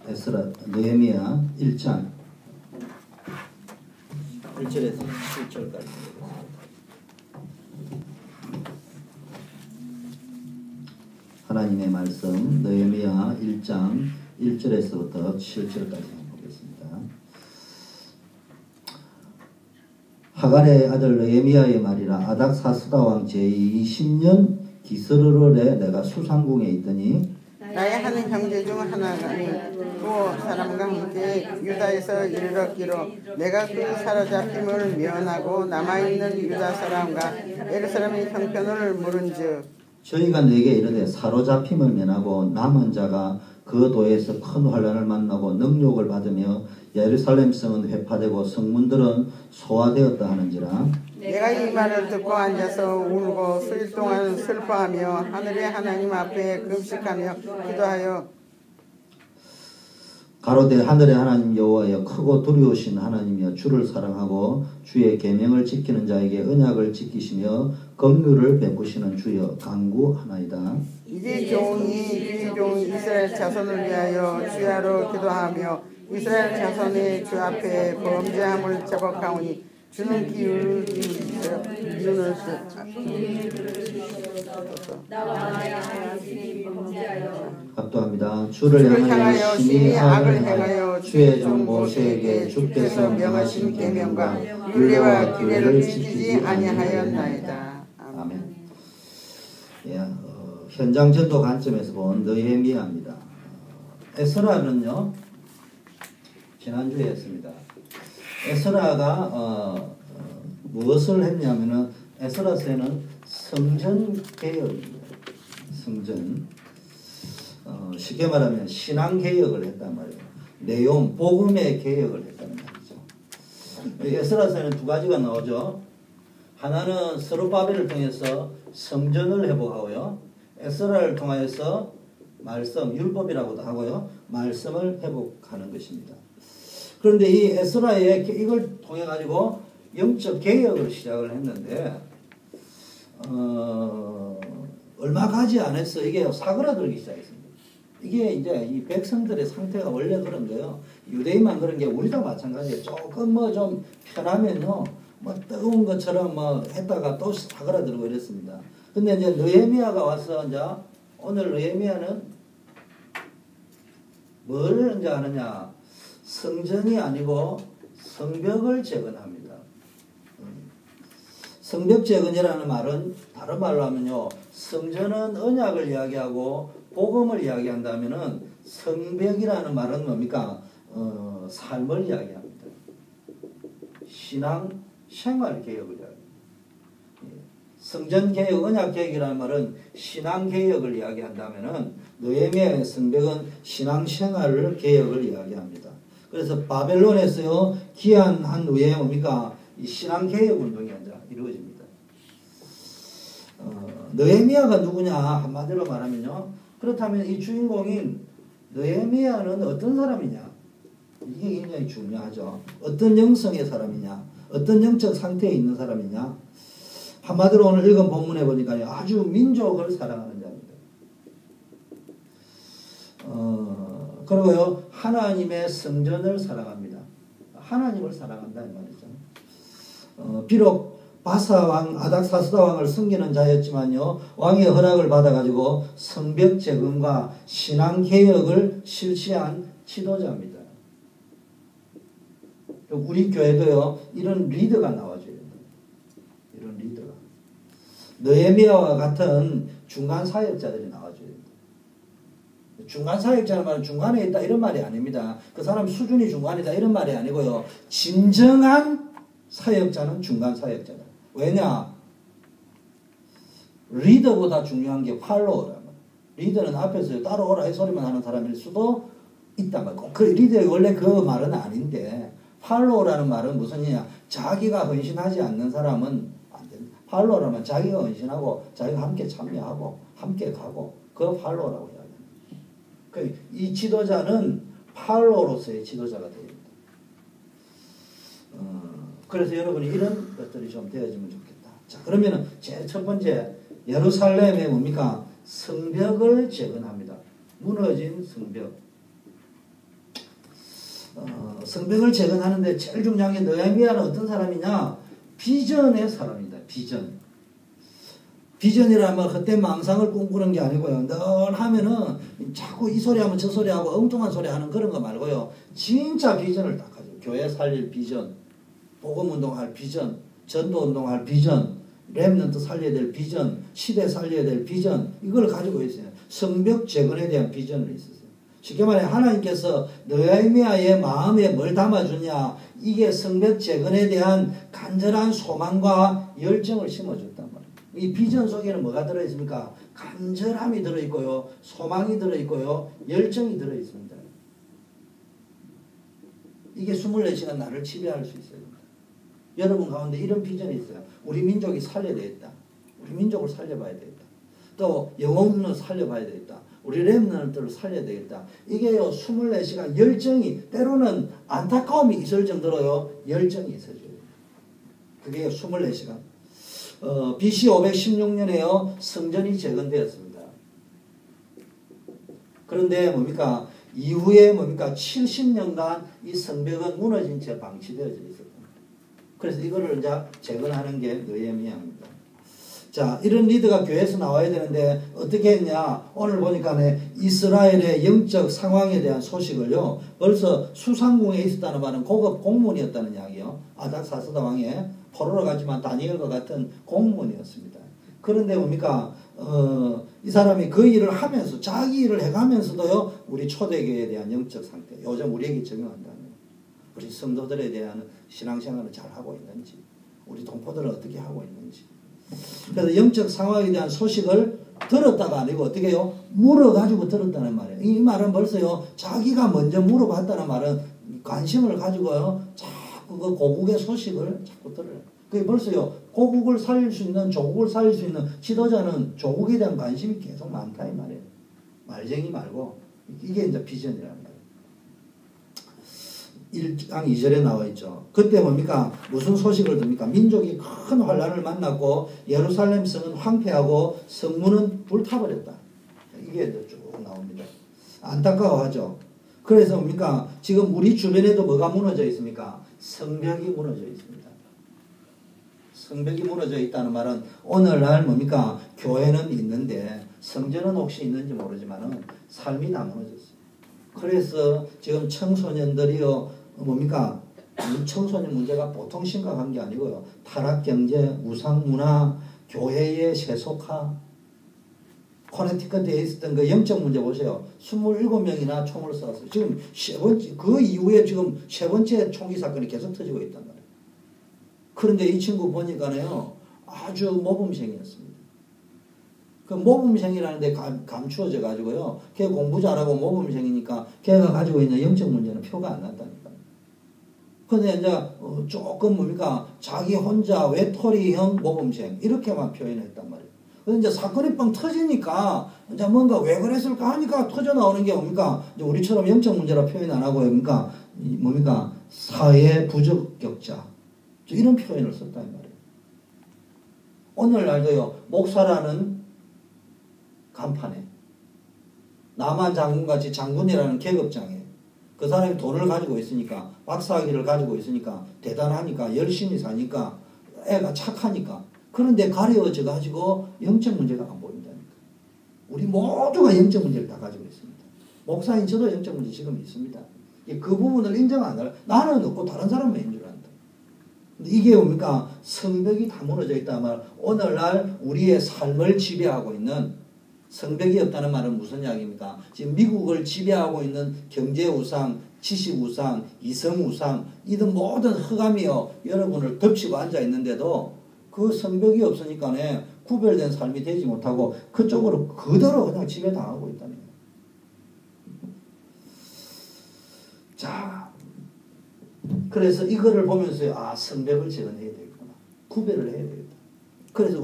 느헤미야 1장 1절에서 7절까지. 하나님의 말씀 느헤미야 1장 1절에서부터 7절까지 보겠습니다. 하갈의 아들 느헤미야의 말이라. 아닥사스다 왕 제20년 기스르롤에 내가 수상궁에 있더니 나의 한 형제 중 하나가 또 사람과 함께 유다에서 이르렀기로 내가 그 사로잡힘을 면하고 남아있는 유다 사람과 예루살렘의 형편을 물은즉 저희가 내게 이르되 사로잡힘을 면하고 남은 자가 그 도에서 큰 환난을 만나고 능욕을 받으며 예루살렘 성은 회파되고 성문들은 소화되었다 하는지라. 내가 이 말을 듣고 앉아서 울고 수일 동안 슬퍼하며 하늘의 하나님 앞에 금식하며 기도하여 가로되 하늘의 하나님 여호와여 크고 두려우신 하나님이여 주를 사랑하고 주의 계명을 지키는 자에게 언약을 지키시며 긍휼을 베푸시는 주여 간구하나이다. 이제 종이 주의 종 이스라엘 자손을 위하여 주야로 기도하며 이스라엘 자손이 주 앞에 범죄함을 자복하오니 주는 귀를 기울이시어 눈을 합도합니다. 주를 향하여 심히 악을 행하여 주의 종 모세에게 주께서 명하신 계명과 율례와 규례를 지키지 아니하였나이다. 아멘. 예, 현장 전도 관점에서 본 느헤미야입니다. 에스라는요 지난주에 했습니다. 에스라가 무엇을 했냐면은 에스라서에는 성전 개혁입니다. 성전 쉽게 말하면 신앙 개혁을 했단 말이에요. 내용 복음의 개혁을 했단 말이죠. 에스라서에는 두 가지가 나오죠. 하나는 스룹바벨을 통해서 성전을 회복하고요. 에스라를 통하여서 말씀 율법이라고도 하고요. 말씀을 회복하는 것입니다. 그런데 이 에스라의 이걸 통해 가지고 영적 개혁을 시작을 했는데 얼마 가지 않았어 이게 사그라들기 시작했습니다. 이게 이제 이 백성들의 상태가 원래 그런 거예요. 유대인만 그런 게 우리도 마찬가지예요. 조금 뭐 좀 편하면요, 뭐 뜨거운 것처럼 뭐 했다가 또 사그라들고 이랬습니다. 근데 이제 느헤미야가 와서 이제 오늘 느헤미야는 뭘 이제 하느냐? 성전이 아니고 성벽을 재건합니다. 성벽 재건이라는 말은 다른 말로 하면요, 성전은 언약을 이야기하고 복음을 이야기한다면은 성벽이라는 말은 뭡니까? 삶을 이야기합니다. 신앙 생활 개혁을 이야기합니다. 성전 개혁, 언약 개혁이라는 말은 신앙 개혁을 이야기한다면은 느헤미야의 성벽은 신앙 생활을 개혁을 이야기합니다. 그래서 바벨론에서요 기한한 후에 뭡니까? 이 신앙 개혁 운동이 이제 이루어집니다. 느헤미야가 누구냐 한마디로 말하면요. 그렇다면 이 주인공인 느헤미야는 어떤 사람이냐? 이게 굉장히 중요하죠. 어떤 영성의 사람이냐? 어떤 영적 상태에 있는 사람이냐? 한마디로 오늘 읽은 본문에 보니까 아주 민족을 사랑하는 자입니다. 그리고요 하나님의 성전을 사랑합니다. 하나님을 사랑한다 이 말이죠. 비록 바사 왕 아닥사스다 왕을 섬기는 자였지만요 왕의 허락을 받아가지고 성벽 재건과 신앙 개혁을 실시한 지도자입니다. 우리 교회도요 이런 리더가 나와줘야 된다. 이런 리더가 느헤미야와 같은 중간 사역자들이 나와줘야 된다. 중간 사역자는 말은 중간에 있다 이런 말이 아닙니다. 그 사람 수준이 중간이다 이런 말이 아니고요. 진정한 사역자는 중간 사역자다. 왜냐? 리더보다 중요한 게 팔로워라. 리더는 앞에서 따라오라 이 소리만 하는 사람일 수도 있단 말이에요. 그 리더의 원래 그 말은 아닌데 팔로워라는 말은 무슨 얘기냐? 자기가 헌신하지 않는 사람은 안 됩니다. 팔로워라면 자기가 헌신하고 자기가 함께 참여하고 함께 가고 그 팔로워라고 해요. 이 지도자는 팔로로서의 지도자가 됩니다. 그래서 여러분이 이런 것들이 좀 되어지면 좋겠다. 자, 그러면은 제 첫 번째 예루살렘에 뭡니까? 성벽을 재건합니다. 무너진 성벽. 성벽을 재건하는데 제일 중요한 게 느헤미야는 어떤 사람이냐? 비전의 사람이다. 비전. 비전이라면 그때 망상을 꿈꾸는 게 아니고요. 늘 하면은 자꾸 이 소리 하면 저 소리 하고 엉뚱한 소리 하는 그런 거 말고요. 진짜 비전을 딱 가지고 교회 살릴 비전, 복음운동할 비전, 전도운동할 비전, 렘넌트 살려야 될 비전, 시대 살려야 될 비전, 이걸 가지고 있어요. 성벽 재건에 대한 비전을 있었어요. 쉽게 말해 하나님께서 느헤미야의 마음에 뭘 담아주냐, 이게 성벽 재건에 대한 간절한 소망과 열정을 심어줬단 말이에요. 이 비전 속에는 뭐가 들어있습니까? 간절함이 들어있고요, 소망이 들어있고요, 열정이 들어있습니다. 이게 24시간 나를 지배할 수 있어요. 여러분 가운데 이런 비전이 있어요. 우리 민족이 살려야 되겠다. 우리 민족을 살려봐야 되겠다. 또 영혼을 살려봐야 되겠다. 우리 렘넌트를 살려야 되겠다. 이게요, 24시간 열정이, 때로는 안타까움이 있을 정도로요, 열정이 있어줘요. 그게 24시간. BC 516년에요, 성전이 재건되었습니다. 그런데 뭡니까? 이후에 뭡니까? 70년간 이 성벽은 무너진 채 방치되어져 있었다. 그래서 이거를 이제 재건하는 게 느헤미야입니다. 자, 이런 리더가 교회에서 나와야 되는데 어떻게 했냐? 오늘 보니까 이스라엘의 영적 상황에 대한 소식을요, 벌써 수상궁에 있었다는 말은 고급 공무원이었다는 이야기요. 아닥사스다 왕의 포로로 갔지만 다니엘과 같은 공무원이었습니다. 그런데 뭡니까? 이 사람이 그 일을 하면서, 자기 일을 해가면서도요, 우리 초대교회에 대한 영적 상태, 요즘 우리에게 적용한다는, 우리 성도들에 대한 신앙생활을 잘 하고 있는지, 우리 동포들은 어떻게 하고 있는지. 그래서 영적 상황에 대한 소식을 들었다가 아니고 어떻게 해요? 물어가지고 들었다는 말이에요. 이 말은 벌써요, 자기가 먼저 물어봤다는 말은 관심을 가지고요, 자꾸 그 고국의 소식을 자꾸 들어요. 그게 벌써요, 고국을 살릴 수 있는, 조국을 살릴 수 있는 지도자는 조국에 대한 관심이 계속 많다 이 말이에요. 말쟁이 말고. 이게 이제 비전이라는 거예요. 1장 2절에 나와 있죠. 그때 뭡니까? 무슨 소식을 듭니까? 민족이 큰 환란을 만났고 예루살렘 성은 황폐하고 성문은 불타버렸다. 이게 이제 쭉 나옵니다. 안타까워하죠. 그래서 뭡니까? 지금 우리 주변에도 뭐가 무너져 있습니까? 성벽이 무너져 있습니다. 성벽이 무너져 있다는 말은 오늘날 뭡니까? 교회는 있는데 성전은 혹시 있는지 모르지만은 삶이 다 무너졌어요. 그래서 지금 청소년들이요, 뭡니까? 청소년 문제가 보통 심각한 게 아니고요. 타락경제, 우상문화, 교회의 세속화, 코네티컷에 있었던 그 영적 문제 보세요. 27명이나 총을 쏘았어요. 지금 세 번째, 그 이후에 지금 세 번째 총기 사건이 계속 터지고 있단 말이에요. 그런데 이 친구 보니까요, 아주 모범생이었습니다. 그 모범생이라는데 감추어져 가지고요, 걔 공부 잘하고 모범생이니까 걔가 가지고 있는 영적 문제는 표가 안 났다니까. 근데 이제 조금 뭡니까? 자기 혼자 외톨이형 모범생 이렇게만 표현했단 말이에요. 근데 이제 사건이 뻥 터지니까 이제 뭔가 왜 그랬을까 하니까 터져 나오는 게 뭡니까? 이제 우리처럼 영적 문제라 표현 안 하고 뭡니까? 사회 부적격자 이런 표현을 썼단 말이에요. 오늘날도요, 목사라는 간판에 남한 장군같이 장군이라는 계급장에 그 사람이 돈을 가지고 있으니까, 박사학위를 가지고 있으니까, 대단하니까, 열심히 사니까, 애가 착하니까, 그런데 가려져 가지고 영적 문제가 안 보인다니까. 우리 모두가 영적 문제를 다 가지고 있습니다. 목사인 저도 영적 문제 지금 있습니다. 그 부분을 인정 안 할, 나는 없고 다른 사람은 있는 줄 안다. 근데 이게 뭡니까? 성벽이 다 무너져 있다는 말, 오늘날 우리의 삶을 지배하고 있는, 성벽이 없다는 말은 무슨 이야기입니까? 지금 미국을 지배하고 있는 경제 우상, 지식 우상, 이성 우상, 이런 모든 흑암이요, 여러분을 덮치고 앉아 있는데도 그 성벽이 없으니까 구별된 삶이 되지 못하고 그쪽으로 그대로 그냥 지배당하고 있다는 거예요. 자, 그래서 이거를 보면서 아, 성벽을 재건해야 되겠구나. 구별을 해야 되겠다. 그래서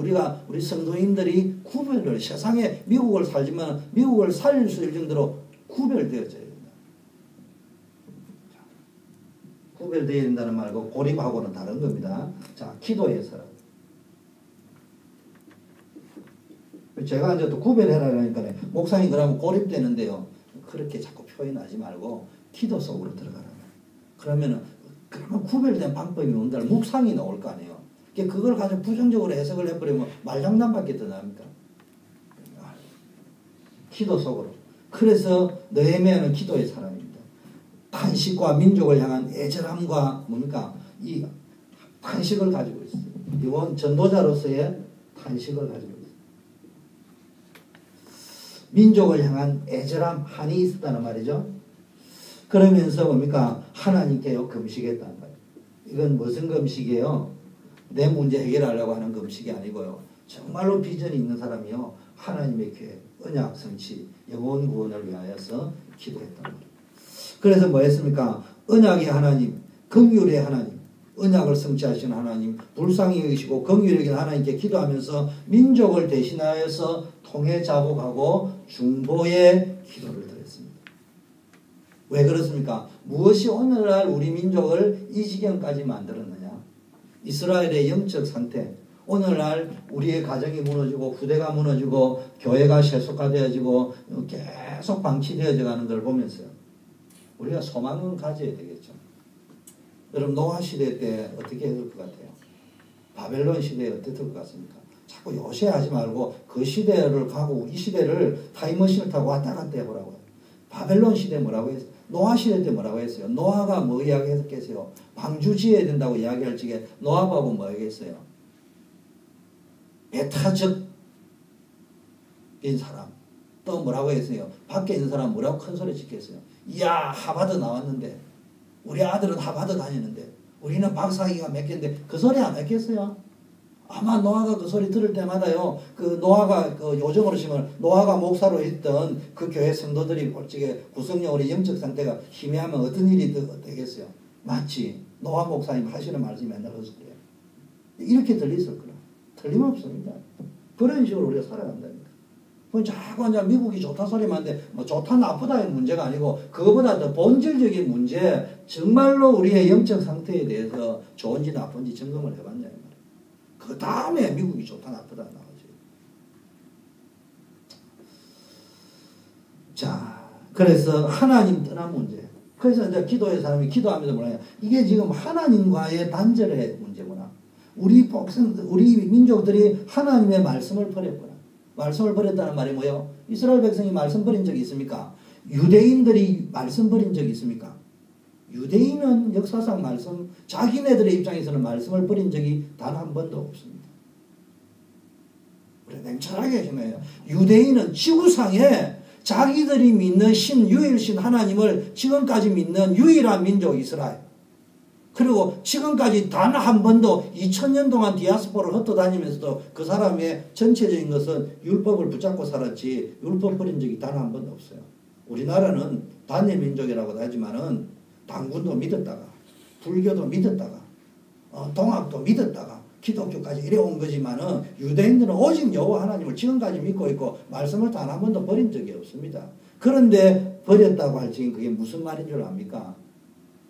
우리 성도님들이 구별을, 세상에 미국을 살지만 미국을 살릴 수 있을 정도로 구별되어져야 된다. 구별되어야 된다는 말고 고립하고는 다른 겁니다. 자, 기도해서. 제가 이제 또 구별해라 그러니까 목사님 그러면 고립되는데요. 그렇게 자꾸 표현하지 말고 기도 속으로 들어가라. 그러면 구별된 방법이 온다. 묵상이 나올 거 아니에요. 그걸 가지고 부정적으로 해석을 해버리면 말장난밖에 더 납니다. 기도 속으로. 그래서 느헤미야는 기도의 사람입니다. 탄식과 민족을 향한 애절함과 뭡니까? 이 탄식을 가지고 있어요. 이번 전도자로서의 탄식을 가지고 있어요. 민족을 향한 애절함, 한이 있었다는 말이죠. 그러면서 뭡니까? 하나님께요 금식했다는 거예요. 이건 무슨 금식이에요? 내 문제 해결하려고 하는 금식이 아니고요. 정말로 비전이 있는 사람이요. 하나님의 계획, 언약 성취, 영혼 구원을 위하여서 기도했단 말이에요. 그래서 뭐 했습니까? 언약의 하나님, 긍휼의 하나님, 언약을 성취하시는 하나님, 불쌍히 여기시고 긍휼히 하나님께 기도하면서 민족을 대신하여서 통해 자복하고 중보의 기도를 드렸습니다. 왜 그렇습니까? 무엇이 오늘날 우리 민족을 이 지경까지 만들었느냐? 이스라엘의 영적 상태, 오늘날 우리의 가정이 무너지고 후대가 무너지고 교회가 세속화되어지고 계속 방치되어져 가는 걸 보면서요. 우리가 소망은 가져야 되겠죠. 여러분 노아 시대 때 어떻게 될 것 같아요? 바벨론 시대에 어떻게 될 것 같습니까? 자꾸 요새하지 말고 그 시대를 가고 이 시대를 타임머신을 타고 왔다 갔다 해보라고요. 바벨론 시대 뭐라고 했어요? 노아 시대 때 뭐라고 했어요? 노아가 뭐 이야기했겠어요? 방주 지어야 된다고 이야기할 적에 노아하고 뭐 얘기했어요? 배타적인 사람. 또 뭐라고 했어요? 밖에 있는 사람 뭐라고 큰 소리 짓겠어요? 이야 하버드 나왔는데 우리 아들은 하버드 다니는데 우리는 박사학위가 몇 개인데 그 소리 안 했겠어요? 아마 노아가 그 소리 들을 때마다요, 그 노아가 그 요즘으로 치면 노아가 목사로 있던 그 교회 성도들이 솔직히 구성력으로 영적 상태가 희미하면 어떤 일이 되겠어요? 마치 노아 목사님 하시는 말씀이 맨날 그래서 그래요. 이렇게 들리실 거라. 틀림없습니다. 그런 식으로 우리가 살아간다니까. 그건 자꾸 이제 미국이 좋다 소리만 하는데 뭐 좋다 나쁘다의 문제가 아니고 그거보다 더 본질적인 문제, 정말로 우리의 영적 상태에 대해서 좋은지 나쁜지 점검을 해봤냐. 그 다음에 미국이 좋다 나쁘다 나오죠. 자, 그래서 하나님 떠난 문제. 그래서 이제 기도의 사람이 기도하면서 뭐냐? 이게 지금 하나님과의 단절의 문제구나. 우리 민족들이 하나님의 말씀을 버렸구나. 말씀을 버렸다는 말이 뭐예요? 이스라엘 백성이 말씀 버린 적이 있습니까? 유대인들이 말씀 버린 적이 있습니까? 유대인은 역사상 말씀, 자기네들의 입장에서는 말씀을 버린 적이 단 한 번도 없습니다. 우리 냉철하게 생각해요. 유대인은 지구상에 자기들이 믿는 신, 유일신 하나님을 지금까지 믿는 유일한 민족 이스라엘. 그리고 지금까지 단 한 번도 2000년 동안 디아스포를 흩어다니면서도 그 사람의 전체적인 것은 율법을 붙잡고 살았지 율법 버린 적이 단 한 번도 없어요. 우리나라는 단일 민족이라고도 하지만은 당군도 믿었다가 불교도 믿었다가 동학도 믿었다가 기독교까지 이래 온 거지만은 유대인들은 오직 여호와 하나님을 지금까지 믿고 있고 말씀을 단 한 번도 버린 적이 없습니다. 그런데 버렸다고 할 적엔 그게 무슨 말인 줄 압니까?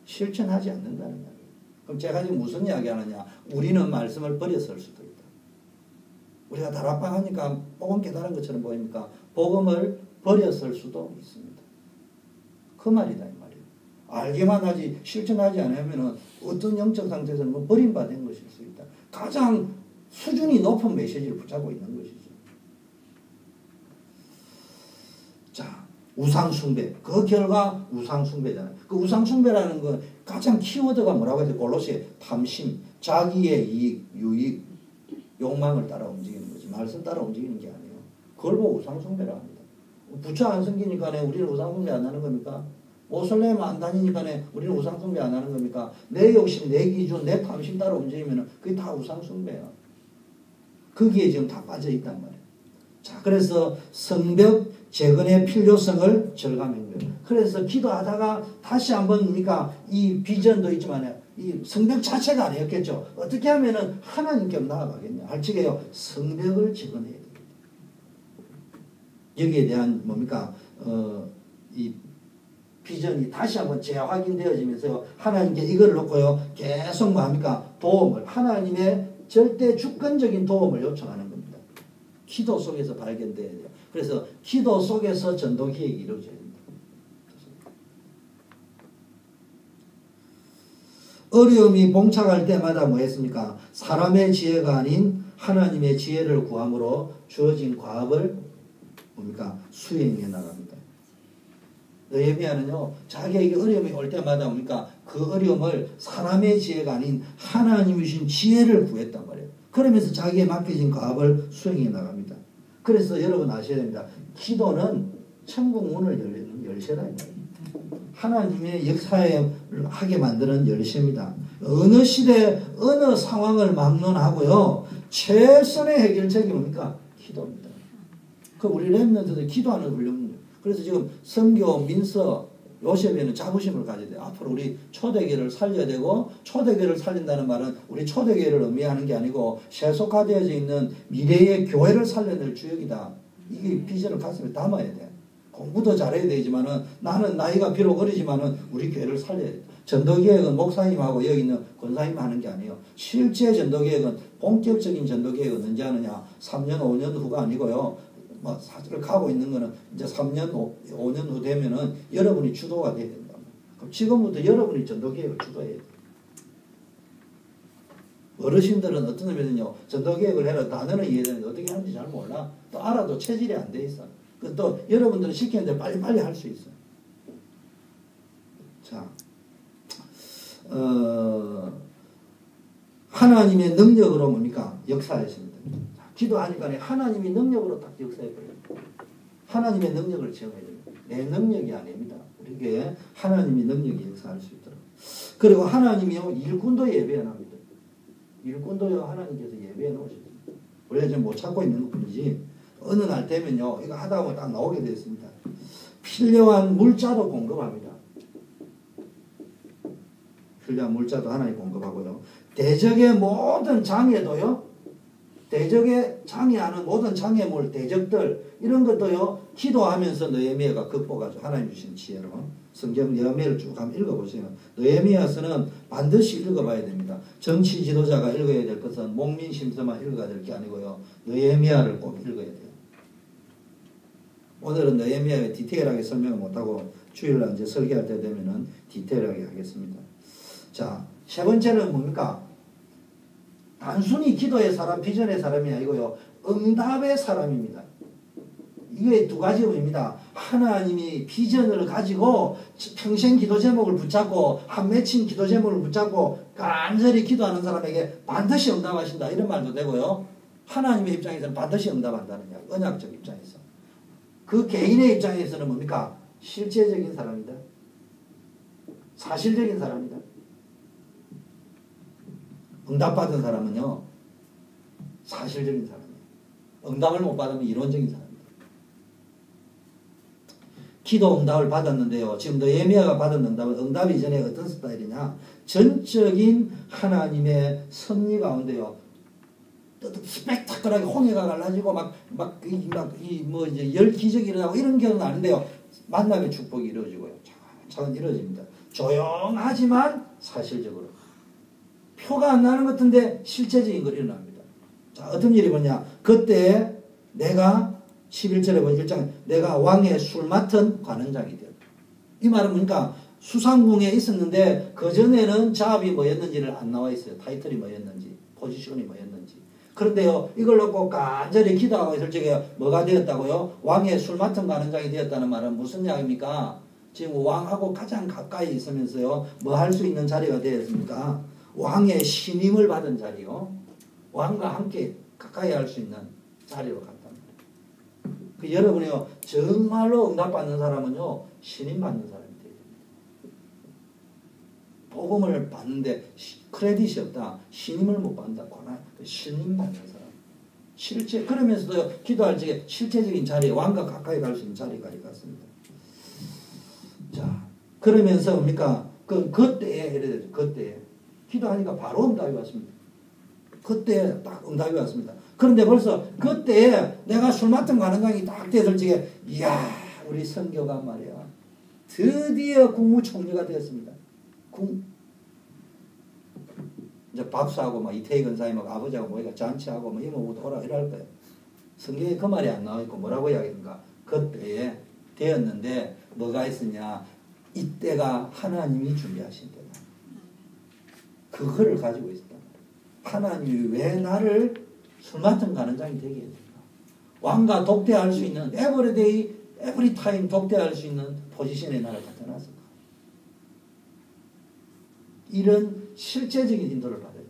실천하지 않는다는 이야기. 그럼 제가 지금 무슨 이야기 하느냐? 우리는 말씀을 버렸을 수도 있다. 우리가 다락방 하니까 복음 깨달은 것처럼 보입니까? 복음을 버렸을 수도 있습니다. 그 말이다 이 말이에요. 알기만 하지 실천하지 않으면 어떤 영적 상태에서는 버림받은 것일 수 있다. 가장 수준이 높은 메시지를 붙잡고 있는 것이죠. 자, 우상숭배. 그 결과 우상숭배잖아요. 그 우상숭배라는 건 가장 키워드가 뭐라고 해서 골로새 탐심, 자기의 이익, 유익, 욕망을 따라 움직이는 거지. 말씀 따라 움직이는 게 아니에요. 그걸 보고 우상숭배라 합니다. 부처 안 섬기니까 우리는 우상숭배 안 하는 겁니까? 모슬렘 안 다니니까 우리는 우상숭배 안 하는 겁니까? 내 욕심, 내 기준, 내 탐심 따라 움직이면 그게 다 우상숭배야. 거기에 지금 다 빠져있단 말이에요. 자, 그래서 성벽 재건의 필요성을 절감한 거예요. 그래서 기도하다가 다시 한번 그러니까 이 비전도 있지만 이 성벽 자체가 아니었겠죠. 어떻게 하면은 하나님께 나아가겠냐. 할 적에요. 성벽을 재건해야 됩니다. 여기에 대한 뭡니까? 이 비전이 다시 한번 재확인되어지면서 하나님께 이걸 놓고요. 계속 뭐합니까? 도움을, 하나님의 절대 주권적인 도움을 요청하는 겁니다. 기도 속에서 발견돼야 돼요. 그래서 기도 속에서 전도 기획이 이루어져야 됩니다. 어려움이 봉착할 때마다 뭐 했습니까? 사람의 지혜가 아닌 하나님의 지혜를 구함으로 주어진 과업을 뭡니까? 수행해 나갑니다. 느헤미야는요, 자기에게 어려움이 올 때마다 뭡니까? 그 어려움을 사람의 지혜가 아닌 하나님이 주신 지혜를 구했단 말이에요. 그러면서 자기에 맡겨진 과업을 수행해 나갑니다. 그래서 여러분 아셔야 됩니다. 기도는 천국 문을 열리는 열쇠다. 하나님의 역사에 하게 만드는 열쇠입니다. 어느 시대, 어느 상황을 막론하고요, 최선의 해결책이 뭡니까? 기도입니다. 그 우리 렘넌트들 기도하는 훈련입니다. 그래서 지금 선교, 민서, 요셉에는 자부심을 가져야 돼요. 앞으로 우리 초대교회를 살려야 되고, 초대교회를 살린다는 말은 우리 초대교회를 의미하는 게 아니고 세속화되어져 있는 미래의 교회를 살려낼 주역이다. 이게 비전을 가슴에 담아야 돼. 공부도 잘해야 되지만은 나는 나이가 비록 어리지만은 우리 교회를 살려야 돼. 전도계획은 목사님하고 여기 있는 권사님 하는 게 아니에요. 실제 전도계획은 본격적인 전도계획은 언제 하느냐? 3년, 5년 후가 아니고요. 뭐 사실을 가고 있는 거는 이제 3년, 5년 후 되면은 여러분이 주도가 돼야 된다. 그럼 지금부터 여러분이 전도계획을 주도해야 돼요. 어르신들은 어떤 의미는요, 전도계획을 해라. 단어는 이해되는데 어떻게 하는지 잘 몰라. 또 알아도 체질이 안 돼 있어. 또 여러분들은 시키는 대로 빨리빨리 할 수 있어요. 자, 하나님의 능력으로 뭡니까? 역사하십니다. 기도하니까 하나님이 능력으로 딱 역사해버려요. 하나님의 능력을 체험해야 됩니다. 내 능력이 아닙니다. 우리에게 하나님의 능력이 역사할 수 있도록. 그리고 하나님이요, 일꾼도 예배해 납니다. 일꾼도요, 하나님께서 예배해 놓으십니다. 우리가 지금 못 찾고 있는 것 뿐이지, 어느 날 되면요, 이거 하다 보면 딱 나오게 되었습니다. 필요한 물자도 공급합니다. 필요한 물자도 하나님 공급하고요. 대적의 모든 장애도요, 대적에 장애하는 모든 장애물, 대적들, 이런 것도요, 기도하면서 느헤미야가 극복하죠. 하나님 주신 지혜로. 성경 느헤미야를 쭉 한번 읽어보세요. 느헤미야서는 반드시 읽어봐야 됩니다. 정치 지도자가 읽어야 될 것은 목민심서만 읽어야 될 게 아니고요. 느헤미야를 꼭 읽어야 돼요. 오늘은 느헤미야의 디테일하게 설명을 못하고 주일날 이제 설교할 때 되면은 디테일하게 하겠습니다. 자, 세 번째는 뭡니까? 단순히 기도의 사람, 비전의 사람이 아니고요, 응답의 사람입니다. 이게 두 가지 의미입니다. 하나님이 비전을 가지고 평생 기도 제목을 붙잡고 한 맺힌 기도 제목을 붙잡고 간절히 기도하는 사람에게 반드시 응답하신다, 이런 말도 되고요. 하나님의 입장에서는 반드시 응답한다는 이야기, 언약적 입장에서. 그 개인의 입장에서는 뭡니까? 실제적인 사람이다. 사실적인 사람이다. 응답받은 사람은요, 사실적인 사람이에요. 응답을 못 받으면 이론적인 사람입니다. 기도 응답을 받았는데요, 지금 느헤미야가 받은 응답은 응답 이전에 어떤 스타일이냐? 전적인 하나님의 섭리 가운데요, 스펙타클하게 홍해가 갈라지고 이제 열 기적이 일어나고 이런 경우는 아닌데요, 만남의 축복이 이루어지고요, 차근 이루어집니다. 조용하지만 사실적으로 표가 안 나는 것 같은데 실제적인 걸 일어납니다. 자, 어떤 일이 뭐냐? 그때 내가 11절에 보면 1장, 내가 왕의 술 맡은 관원장이 되었다. 이 말은 뭡니까? 수상궁에 있었는데 그 전에는 자업이 뭐였는지를 안 나와 있어요. 타이틀이 뭐였는지, 포지션이 뭐였는지. 그런데요, 이걸 놓고 간절히 기도하고 있을 적에 뭐가 되었다고요? 왕의 술 맡은 관원장이 되었다는 말은 무슨 이야기입니까? 지금 왕하고 가장 가까이 있으면서요, 뭐 할 수 있는 자리가 되었습니까? 왕의 신임을 받은 자리요. 왕과 함께 가까이 할 수 있는 자리로 갔단 말이에요. 그 여러분이요, 정말로 응답받는 사람은요, 신임 받는 사람이 돼요. 복음을 받는데 크레딧이 없다. 신임을 못 받는다. 신임 받는 사람. 실제, 그러면서도 기도할 적에 실제적인 자리에 왕과 가까이 갈 수 있는 자리까지 갔습니다. 자, 그러면서 뭡니까? 그때에, 예를 들어서 그때에 기도하니까 바로 응답이 왔습니다. 그때 딱 응답이 왔습니다. 그런데 벌써 그때에 내가 술 맡은 관원장이 딱 됐을 적에, 이야, 우리 선교가 말이야, 드디어 국무총리가 되었습니다. 이제 박수하고 막 이태희 권사님하고 아버지하고 모이가 잔치하고 뭐 이모부터 오라 이럴 거예요. 성경에 그 말이 안 나와 있고 뭐라고 이야기합니까? 그때에 되었는데 뭐가 있었냐? 이때가 하나님이 준비하신 때다. 그거를 가지고 있었단 말이에요. 하나님이 왜 나를 술 맡은 가는장이 되게 했을까? 왕과 독대할 수 있는 에브리데이, 에브리타임 독대할 수 있는 포지션에 나를 갖다 놨을까? 이런 실제적인 인도를 받아야 돼요.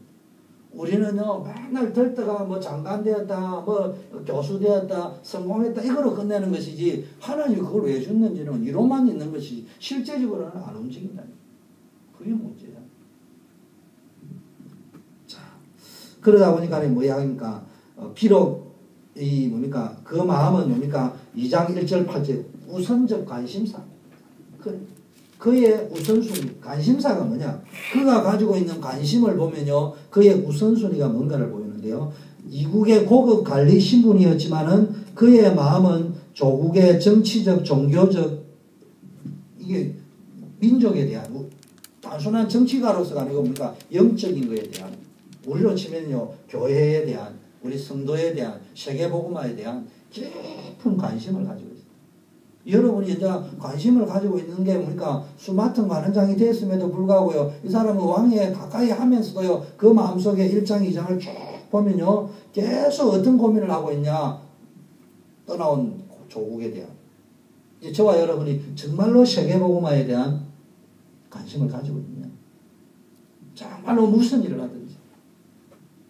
우리는요, 맨날 들다가 뭐 장관 되었다, 뭐 교수 되었다, 성공했다, 이거로 끝내는 것이지, 하나님이 그걸 왜 줬는지는 이론만 있는 것이지, 실제적으로는 안 움직인다. 그게 문제야. 자, 그러다 보니까 뭐야 하니까, 비록, 이 뭡니까, 그 마음은 뭡니까, 2장 1절 8절, 우선적 관심사. 그의 우선순위, 관심사가 뭐냐? 그가 가지고 있는 관심을 보면요, 그의 우선순위가 뭔가를 보이는데요. 이국의 고급 관리 신분이었지만은 그의 마음은 조국의 정치적, 종교적, 이게 민족에 대한, 단순한 정치가로서가 아니고 뭡니까? 영적인 것에 대한, 우리로 치면요, 교회에 대한, 우리 성도에 대한, 세계복음화에 대한 깊은 관심을 가지고 있습니다. 여러분이 이제 관심을 가지고 있는 게 뭡니까? 수마튼 관원장이 됐음에도 불구하고요. 이 사람은 왕에 가까이 하면서도요. 그 마음속에 1장 2장을 쭉 보면요. 계속 어떤 고민을 하고 있냐. 떠나온 조국에 대한. 이제 저와 여러분이 정말로 세계복음화에 대한 관심을 가지고 있냐. 정말로 무슨 일을 하든지.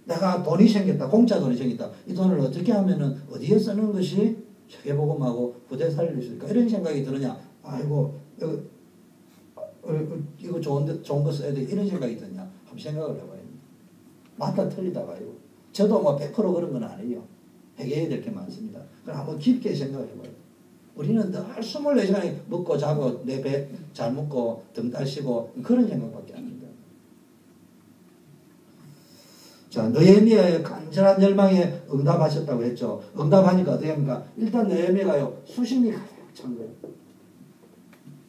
내가 돈이 생겼다. 공짜 돈이 생겼다. 이 돈을 어떻게 하면은 어디에 쓰는 것이 세계복음하고 부대 살릴 수 있을까? 이런 생각이 드느냐? 아이고, 이거 좋은 거 써야 돼. 이런 생각이 드냐? 한번 생각을 해봐요. 맞다 틀리다가요. 저도 뭐 100% 그런 건 아니에요. 회개해야 될 게 많습니다. 그럼 한번 깊게 생각을 해봐요. 우리는 늘 24시간에 먹고 자고 내 배 잘 먹고 등 따시고 그런 생각밖에 안 듭니다. 자, 느헤미야의 간절한 열망에 응답하셨다고 했죠. 응답하니까 어떻게 합니까? 일단 느헤미야가요, 수심이 가득 찬 거예요.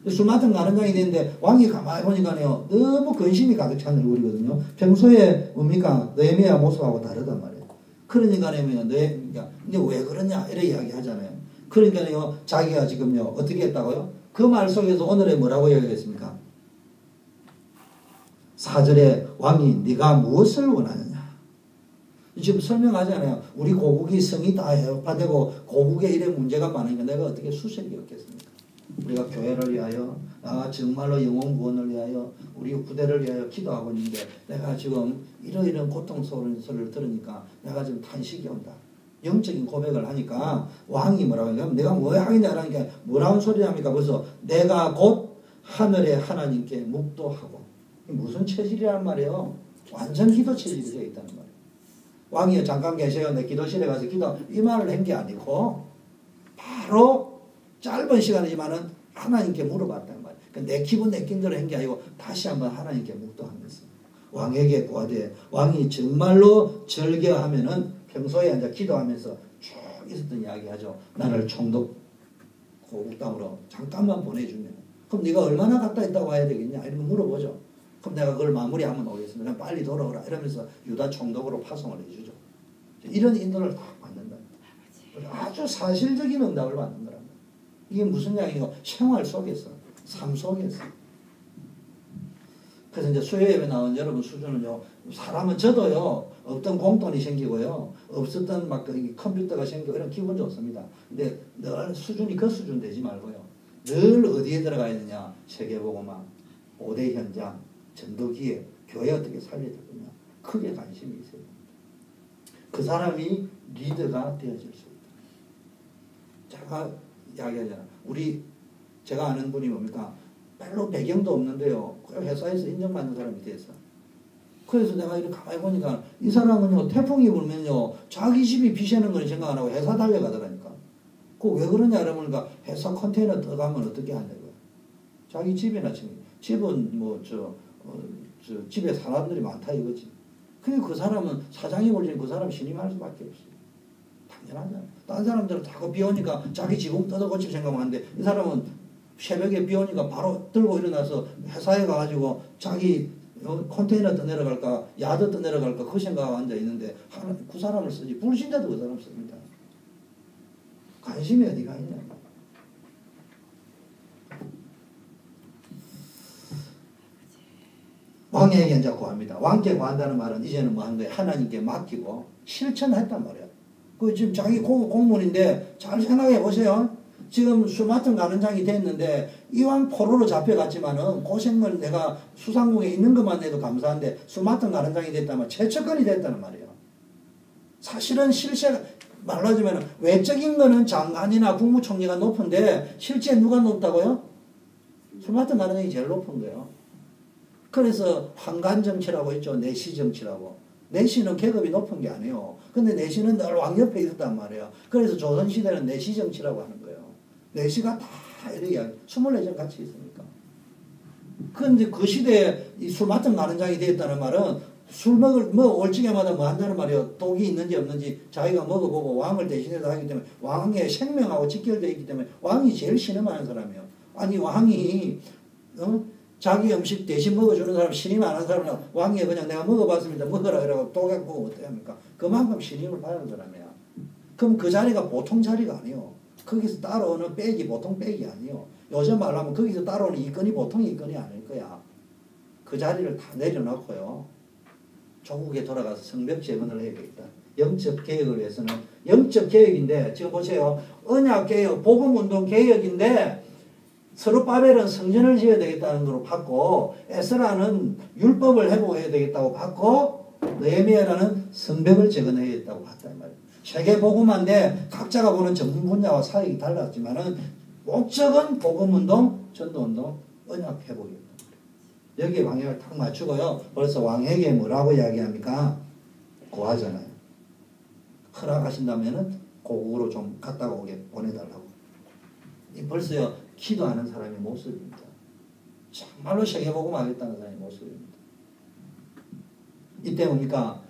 술 맡은 가는장이 되는데 왕이 가만히 보니까요, 너무 근심이 가득 찬 얼굴이거든요. 평소에 뭡니까? 느헤미야 모습하고 다르단 말이에요. 그러니까요, 느헤미야, 근데 왜 그러냐? 이렇게 이야기 하잖아요. 그러니까요, 자기가 지금요, 어떻게 했다고요? 그 말 속에서 오늘에 뭐라고 이야기했습니까? 4절에 왕이 네가 무엇을 원하느냐? 지금 설명하잖아요. 우리 고국이 성이 다 해파되고 고국에 이래 문제가 많으니까 내가 어떻게 수색이 없겠습니까? 우리가 교회를 위하여, 정말로 영혼 구원을 위하여, 우리 부대를 위하여 기도하고 있는데 내가 지금 이러이러한 고통스러운 소리를 들으니까 내가 지금 탄식이 온다. 영적인 고백을 하니까 왕이 뭐라고 하냐면 내가 뭐 하겠냐 하니까 뭐라는 소리 합니까? 그래서 내가 곧 하늘의 하나님께 묵도하고, 무슨 체질이란 말이에요? 완전 기도 체질이 되어 있다는 말이에요. 왕이 잠깐 계셔요. 내 기도실에 가서 기도, 이 말을 한 게 아니고 바로 짧은 시간이지만은 하나님께 물어봤단 말이에요. 그러니까 내 기분 내낀 대로 한 게 아니고 다시 한번 하나님께 묵도하면서 왕에게 구하되, 왕이 정말로 절개하면은 평소에 이제 기도하면서 쭉 있었던 이야기 하죠. 나를 총독 고국 땅으로 잠깐만 보내주면, 그럼 네가 얼마나 갔다 있다고 와야 되겠냐 이런 거 물어보죠. 그럼 내가 그걸 마무리하면 오겠습니다. 빨리 돌아오라 이러면서 유다 총독으로 파송을 해주죠. 이런 인도를 딱 받는다. 아주 사실적인 응답을 받는 거란 말이에요. 이게 무슨 이야기고? 생활 속에서, 삶 속에서. 그래서 이제 수요예배 나온 여러분 수준은요, 사람은 저도요, 없던 공돈이 생기고요, 없었던 막 컴퓨터가 생기고 이런 기분 좋습니다. 근데 늘 수준이 그 수준 되지 말고요, 늘 어디에 들어가 있느냐? 세계복음화, 5대 현장, 전도기회, 교회 어떻게 살려야 되느냐? 크게 관심이 있어요. 그 사람이 리더가 되어질 수 있다. 제가 이야기하잖아. 제가 아는 분이 뭡니까? 별로 배경도 없는데요. 회사에서 인정받는 사람이 됐어. 그래서 내가 이렇게 가만히 보니까 이 사람은요, 태풍이 불면요, 자기 집이 비새는 걸 생각 안 하고 회사 달려가더라니까. 그 왜 그러냐 그러니까 회사 컨테이너 들어가면 어떻게 하냐고요. 자기 집이나 집은 집에 사람들이 많다 이거지. 근데 그 사람은 사장이 올리는 그 사람 신임할 수밖에 없어요. 당연하잖아. 다른 사람들은 자꾸 비 오니까 자기 지붕 뜯어고칠 생각만 하는데 이 사람은 새벽에 비 오니까 바로 들고 일어나서 회사에 가가지고 자기 컨테이너 떠내려갈까 야드 떠내려갈까 그 생각하고 앉아있는데 그 사람을 쓰지. 불신자도 그 사람 씁니다. 관심이 어디가 있냐. 왕에게 이제 구합니다. 왕께 구한다는 말은 이제는 뭐 하는 거예요? 하나님께 맡기고 실천했단 말이에요. 그 지금 자기 공무원인데 잘 생각해 보세요. 지금 술 맡은 가는장이 됐는데 이왕 포로로 잡혀갔지만은 고생을 내가 수상국에 있는 것만 해도 감사한데 술 맡은 가는장이 됐다면 최측근이 됐다는 말이에요. 사실은 말로 하자면 외적인 거는 장관이나 국무총리가 높은데 실제 누가 높다고요? 술 맡은 가는장이 제일 높은 거예요. 그래서 황관정치라고 있죠. 내시정치라고. 내시는 계급이 높은 게 아니에요. 근데 내시는 늘 왕 옆에 있었단 말이에요. 그래서 조선시대는 내시정치라고 하는 거예요. 내시가 다 이렇게 24점 같이 있으니까. 그런데 그 시대에 이 술 맡은 가는장이 되었다는 말은 술 올 적에마다 뭐 한다는 말이에요. 독이 있는지 없는지 자기가 먹어보고 왕을 대신해서 하기 때문에 왕의 생명하고 직결되어 있기 때문에 왕이 제일 신임하는 사람이에요. 아니 왕이 자기 음식 대신 먹어주는 사람 신임 안 하는 사람은 왕이 그냥 내가 먹어봤습니다. 먹으라 그러고 독 먹으면 어떻게 합니까? 그만큼 신임을 받는 사람이야. 그럼 그 자리가 보통 자리가 아니에요. 거기서 따라오는 백이 보통 백이 아니에요. 요즘 말로 하면 거기서 따라오는 이건이 보통 이건이 아닐 거야. 그 자리를 다 내려놓고요. 조국에 돌아가서 성벽 재건을 해야 되겠다. 영적 개혁을 위해서는 영적 개혁인데 지금 보세요. 언약 개혁, 복음운동 개혁인데 스룹바벨은 성전을 지어야 되겠다는 걸로 받고 에스라는 율법을 회복해야 되겠다고 받고 느헤미야라는 성벽을 재건해야겠다고 봤단 말이에요. 세계 복음화인데 각자가 보는 전문 분야와 사역이 달랐지만은 목적은 복음운동, 전도운동, 언약 회복이었단 말이에요. 여기에 방향을 딱 맞추고요. 벌써 왕에게 뭐라고 이야기합니까? 구하잖아요. 허락하신다면은 고국으로 좀 갔다가 오게 보내달라고. 벌써요 기도하는 사람의 모습입니다. 정말로 세계 복음화 하겠다는 사람의 모습입니다. 이때 뭡니까?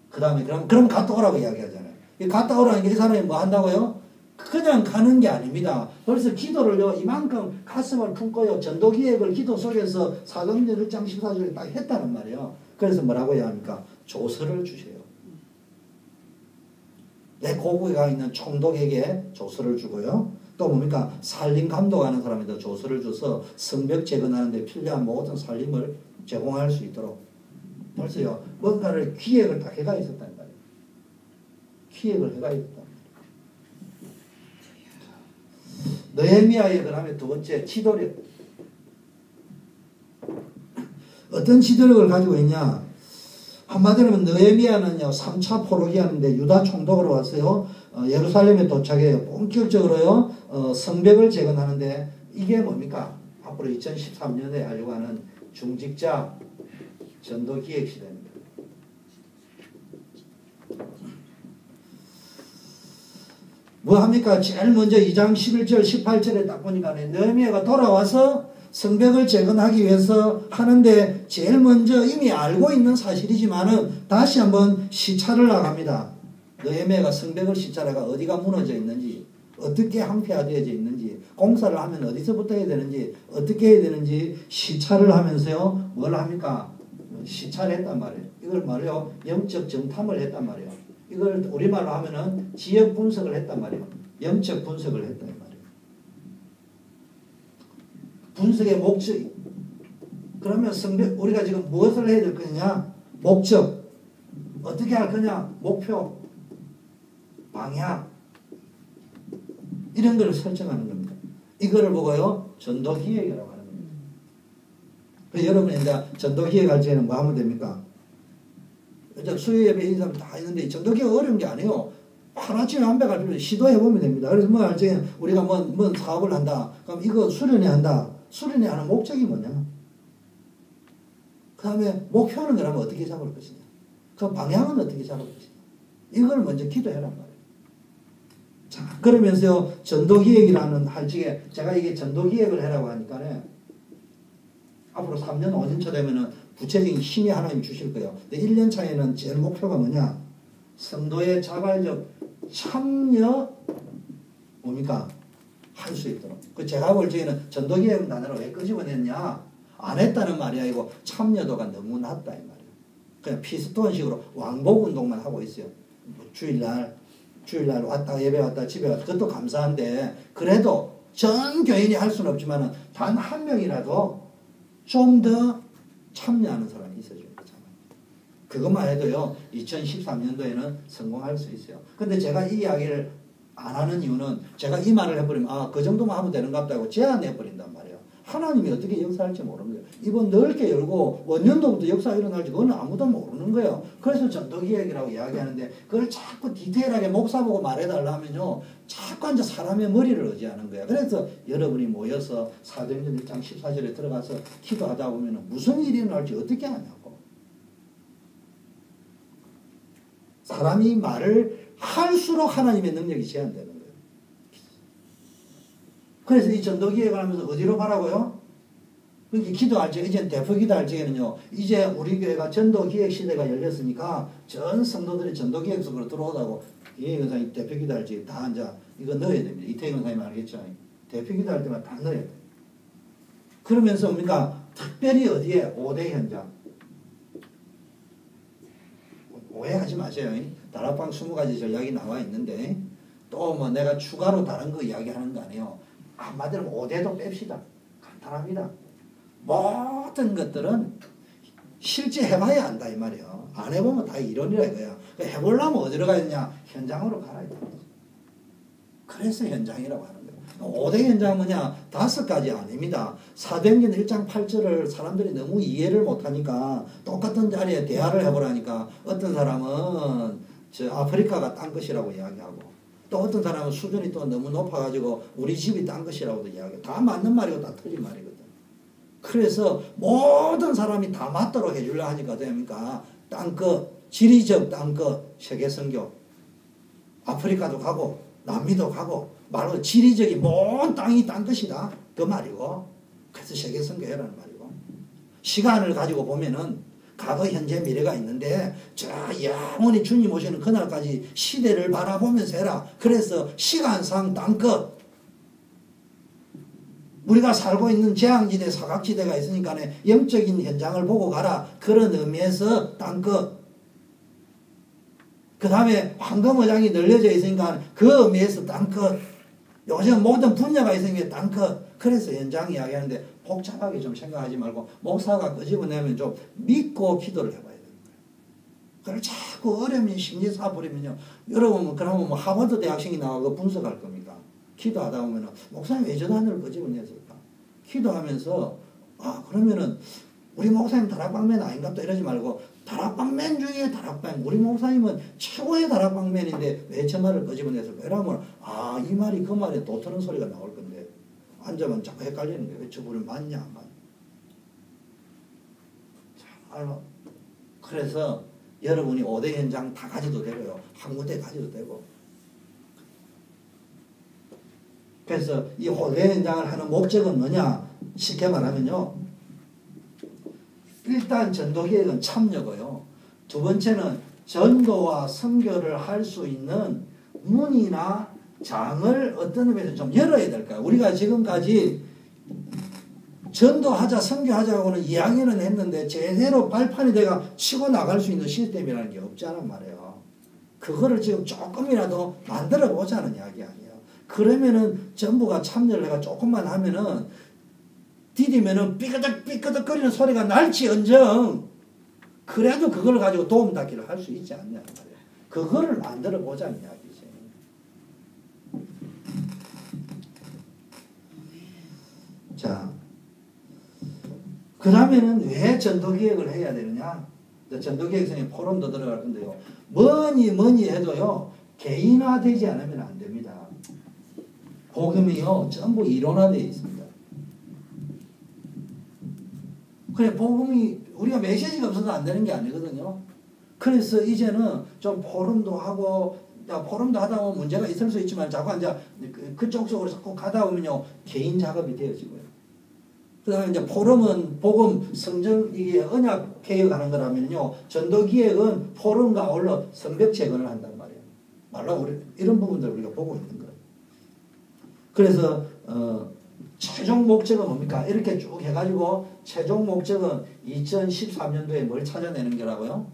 그 다음에 그럼 갔다 오라고 이야기하잖아요. 갔다 오라는 게 이 사람이 뭐 한다고요? 그냥 가는 게 아닙니다. 벌써 기도를요 이만큼 가슴을 품고요 전도기획을 기도 속에서 사도행전 1장 14절에 딱 했다는 말이에요. 그래서 뭐라고 해야 합니까? 조서를 주세요. 내 고국에 가 있는 총독에게 조서를 주고요. 또 뭡니까? 살림 감독하는 사람에게 조서를 줘서 성벽 재건하는 데 필요한 모든 살림을 제공할 수 있도록 벌써요 뭔가를 기획을 딱 해가 있었단 말이에요. 기획을 해가 있었단 말이에요. 느헤미야의 그 다음에 두 번째 지도력. 어떤 지도력을 가지고 있냐? 한마디로 하면 느헤미야는요 3차 포로기 하는데 유다 총독으로 왔어요. 예루살렘에 도착해요. 본격적으로요 성벽을 재건하는데 이게 뭡니까? 앞으로 2013년에 하려고 하는 중직자 전도기획 시대입니다. 뭐 합니까? 제일 먼저 2장 11절 18절에 딱 보니까 느헤미야가 돌아와서 성벽을 재건하기 위해서 하는데 제일 먼저 이미 알고 있는 사실이지만은 다시 한번 시찰을 나갑니다. 느헤미야가 성벽을 시찰해가 어디가 무너져 있는지 어떻게 항폐화되어져 있는지 공사를 하면 어디서부터 해야 되는지 어떻게 해야 되는지 시찰을 하면서요 뭘 합니까? 시찰을 했단 말이에요. 이걸 말이요 영적 정탐을 했단 말이에요. 이걸 우리말로 하면은 지역 분석을 했단 말이에요. 영적 분석을 했단 말이에요. 분석의 목적이 그러면 성벽 우리가 지금 무엇을 해야 될 거냐? 목적 어떻게 할 거냐? 목표 방향 이런 걸 설정하는 겁니다. 이거를 보고요 전도기획이라고 하는 겁니다. 그래서 여러분이 이제 전도기획 할 때는 뭐 하면 됩니까? 이제 수요예배 이 사람 다 있는데 전도기획 어려운 게 아니에요. 하나쯤 한 배 갈 필요 시도해보면 됩니다. 그래서 뭐 할 때는 우리가 뭔 사업을 한다. 그럼 이거 수련회 한다. 수련회 하는 목적이 뭐냐? 그 다음에 목표는 그러면 어떻게 잡을 것이냐? 그 방향은 어떻게 잡을 것이냐? 이걸 먼저 기도해란 말이에요. 자, 그러면서요, 전도기획이라는 할 적에, 제가 이게 전도기획을 해라고 하니까는, 앞으로 3년, 5년 차 되면은 구체적인 힘이 하나님 주실 거예요. 근데 1년 차에는 제일 목표가 뭐냐? 성도의 자발적 참여, 뭡니까? 할 수 있도록. 그 제가 볼 적에는 전도기획 단어를 왜 끄집어냈냐? 안 했다는 말이 아니고 참여도가 너무 낮다, 이 말이에요. 그냥 피스톤식으로 왕복 운동만 하고 있어요. 뭐 주일날 왔다 예배 왔다 집에 왔다 그것도 감사한데 그래도 전 교인이 할 수는 없지만 단 한 명이라도 좀 더 참여하는 사람이 있어줘야 되잖아요. 그것만 해도요 2013년도에는 성공할 수 있어요. 근데 제가 이 이야기를 안 하는 이유는 제가 이 말을 해버리면 그 정도만 하면 되는 것 같다고 제안해버린단 말이에요. 하나님이 어떻게 역사할지 모르는 거예요. 이번 넓게 열고 원년도부터 역사가 일어날지 그건 아무도 모르는 거예요. 그래서 전도기획이라고 이야기하는데 그걸 자꾸 디테일하게 목사 보고 말해달라 하면요 자꾸 앉아 사람의 머리를 의지하는 거예요. 그래서 여러분이 모여서 사도행전 1장 14절에 들어가서 기도하다 보면 무슨 일이 일어날지 어떻게 하냐고. 사람이 말을 할수록 하나님의 능력이 제한되는 거예요. 그래서 이 전도기획을 하면서 어디로 가라고요? 그러니까 기도할 적, 이제 대표 기도할 적에는요, 이제 우리 교회가 전도기획 시대가 열렸으니까 전 성도들이 전도기획 속으로 들어오다고 이태경 선생님 대표 기도할 적에 다 앉아 이거 넣어야 됩니다. 이태경 선생님 알겠죠? 대표 기도할 때만 다 넣어야 돼요. 그러면서 뭡니까? 특별히 어디에? 5대 현장. 오해하지 마세요. 다락방 20가지 전략이 나와 있는데 또 뭐 내가 추가로 다른 거 이야기하는 거 아니에요. 한마디로 5대도 뺍시다. 간단합니다. 모든 것들은 실제 해봐야 안다 이 말이에요. 안 해보면 다 이론이라 이거야. 해보려면 어디로 가야 되냐? 현장으로 가야 돼. 그래서 현장이라고 하는 거예요. 5대 현장은 뭐냐? 5가지 아닙니다. 사도행전 1장 8절을 사람들이 너무 이해를 못하니까 똑같은 자리에 대화를 해보라니까 어떤 사람은 아프리카가 딴 것이라고 이야기하고 또 어떤 사람은 수준이 또 너무 높아가지고 우리 집이 딴 것이라고도 이야기해요. 다 맞는 말이고 다 틀린 말이거든. 그래서 모든 사람이 다 맞도록 해주려 하니까 됩니까? 땅끝, 지리적 땅끝, 세계선교. 아프리카도 가고 남미도 가고 말로 지리적인 먼 땅이 땅끝이다. 그 말이고 그래서 세계선교 해라는 말이고 시간을 가지고 보면은 과거, 현재, 미래가 있는데 저 영원히 주님 오시는 그날까지 시대를 바라보면서 해라. 그래서 시간상 땅끝 우리가 살고 있는 재앙지대, 사각지대가 있으니까 영적인 현장을 보고 가라. 그런 의미에서 땅끝. 그 다음에 황금어장이 널려져 있으니까 그 의미에서 땅끝. 요즘 모든 분야가 있으니까 땅끝. 그래서 현장 이야기하는데 복잡하게 좀 생각하지 말고 목사가 끄집어내면 좀 믿고 기도를 해봐야 되는 거예요. 그걸 자꾸 어려운 심리사 버리면요. 여러분 그러면 뭐 하버드 대학생이 나와서 분석할 겁니까? 기도하다 보면 목사님 왜 저 단어를 끄집어냈을까? 기도하면서 그러면은 우리 목사님 다락방맨 아닌가 또 이러지 말고 다락방맨 중에 다락방 우리 목사님은 최고의 다락방맨인데 왜 저 말을 끄집어냈을까? 이러면 이 말이 그 말에 도트는 소리가 나올 건데 앉아만 자꾸 헷갈리는 거예요. 왜 저분은 맞냐 안 맞냐. 그래서 여러분이 5대 현장 다 가져도 되고요. 한 군데 가져도 되고. 그래서 이 5대 현장을 하는 목적은 뭐냐? 쉽게 말하면요. 일단 전도기획은 참여고요. 두 번째는 전도와 선교를 할 수 있는 문이나 장을 어떤 의미에서 좀 열어야 될까요? 우리가 지금까지 전도하자 선교하자고는 이야기는 했는데 제대로 발판이 돼가 치고 나갈 수 있는 시스템이라는 게 없잖아 말이에요. 그거를 지금 조금이라도 만들어 보자는 이야기 아니에요. 그러면은 전부가 참여를 해가 조금만 하면은 디디면은 삐끄덕 거리는 소리가 날지언정 그래도 그걸 가지고 도움닫기를 할 수 있지 않냐 말이에요. 그거를 만들어 보자는 이야기지. 자, 그 다음에는 왜 전도기획을 해야 되느냐? 전도기획 선생님 포럼도 들어갈 건데요. 뭐니 해도요. 개인화되지 않으면 안 됩니다. 복음이요. 전부 이론화되어 있습니다. 그래 복음이 우리가 메시지가 없어서 안 되는 게 아니거든요. 그래서 이제는 좀 포럼도 하고 포럼도 하다 보면 문제가 있을 수 있지만 자꾸 이제 그쪽 쪽으로 자꾸 가다 보면요. 개인 작업이 되어지고요. 그 다음에 이제 포럼은 복음, 성전, 이게 언약 개혁하는 거라면요. 전도기획은 포럼과 아울러 성벽 재건을 한단 말이에요. 말로 우리 이런 부분들을 우리가 보고 있는 거예요. 그래서 최종 목적은 뭡니까? 이렇게 쭉 해가지고 최종 목적은 2013년도에 뭘 찾아내는 거라고요?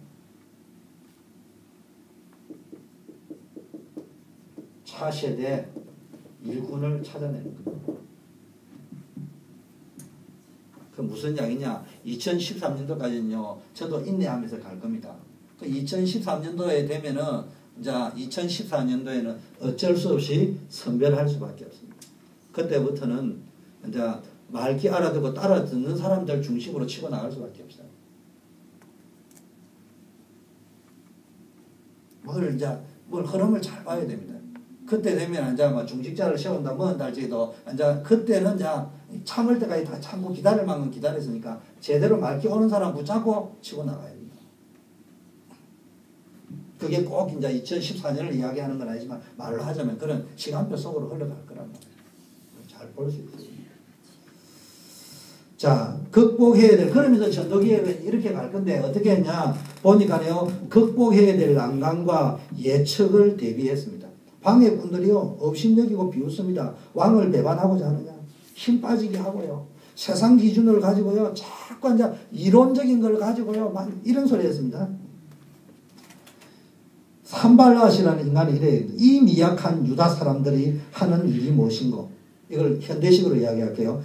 차세대 일꾼을 찾아내는 겁니다. 그 무슨 이야기냐? 2013년도까지는요. 저도 인내하면서 갈 겁니다. 그 2013년도에 되면은 이제 2014년도에는 어쩔 수 없이 선별할 수밖에 없습니다. 그때부터는 이제 말기 알아듣고 따라 듣는 사람들 중심으로 치고 나갈 수밖에 없어요. 뭘 흐름을 잘 봐야 됩니다. 그때 되면 이제 뭐 중직자를 세운다 뭐한다 할지도 이제 그때는 이제 참을 때까지 다 참고 기다릴 만큼 기다렸으니까 제대로 말기 오는 사람 붙잡고 치고 나가야 됩니다. 그게 꼭 이제 2014년을 이야기하는 건 아니지만 말로 하자면 그런 시간표 속으로 흘러갈 거란 말이에요. 잘 볼 수 있습니다. 자, 극복해야 될, 그러면서 전도기획은 이렇게 갈 건데 어떻게 했냐 보니까요, 극복해야 될 난관과 예측을 대비했습니다. 방해꾼들이요, 업신여기고 비웃습니다. 왕을 배반하고자 하느냐, 힘 빠지게 하고요, 세상 기준을 가지고요, 자꾸 이제 이론적인 걸 가지고요, 막 이런 소리 했습니다. 산발랏이라는 인간이 이래요. 이 미약한 유다 사람들이 하는 일이 무엇인고, 이걸 현대식으로 이야기할게요.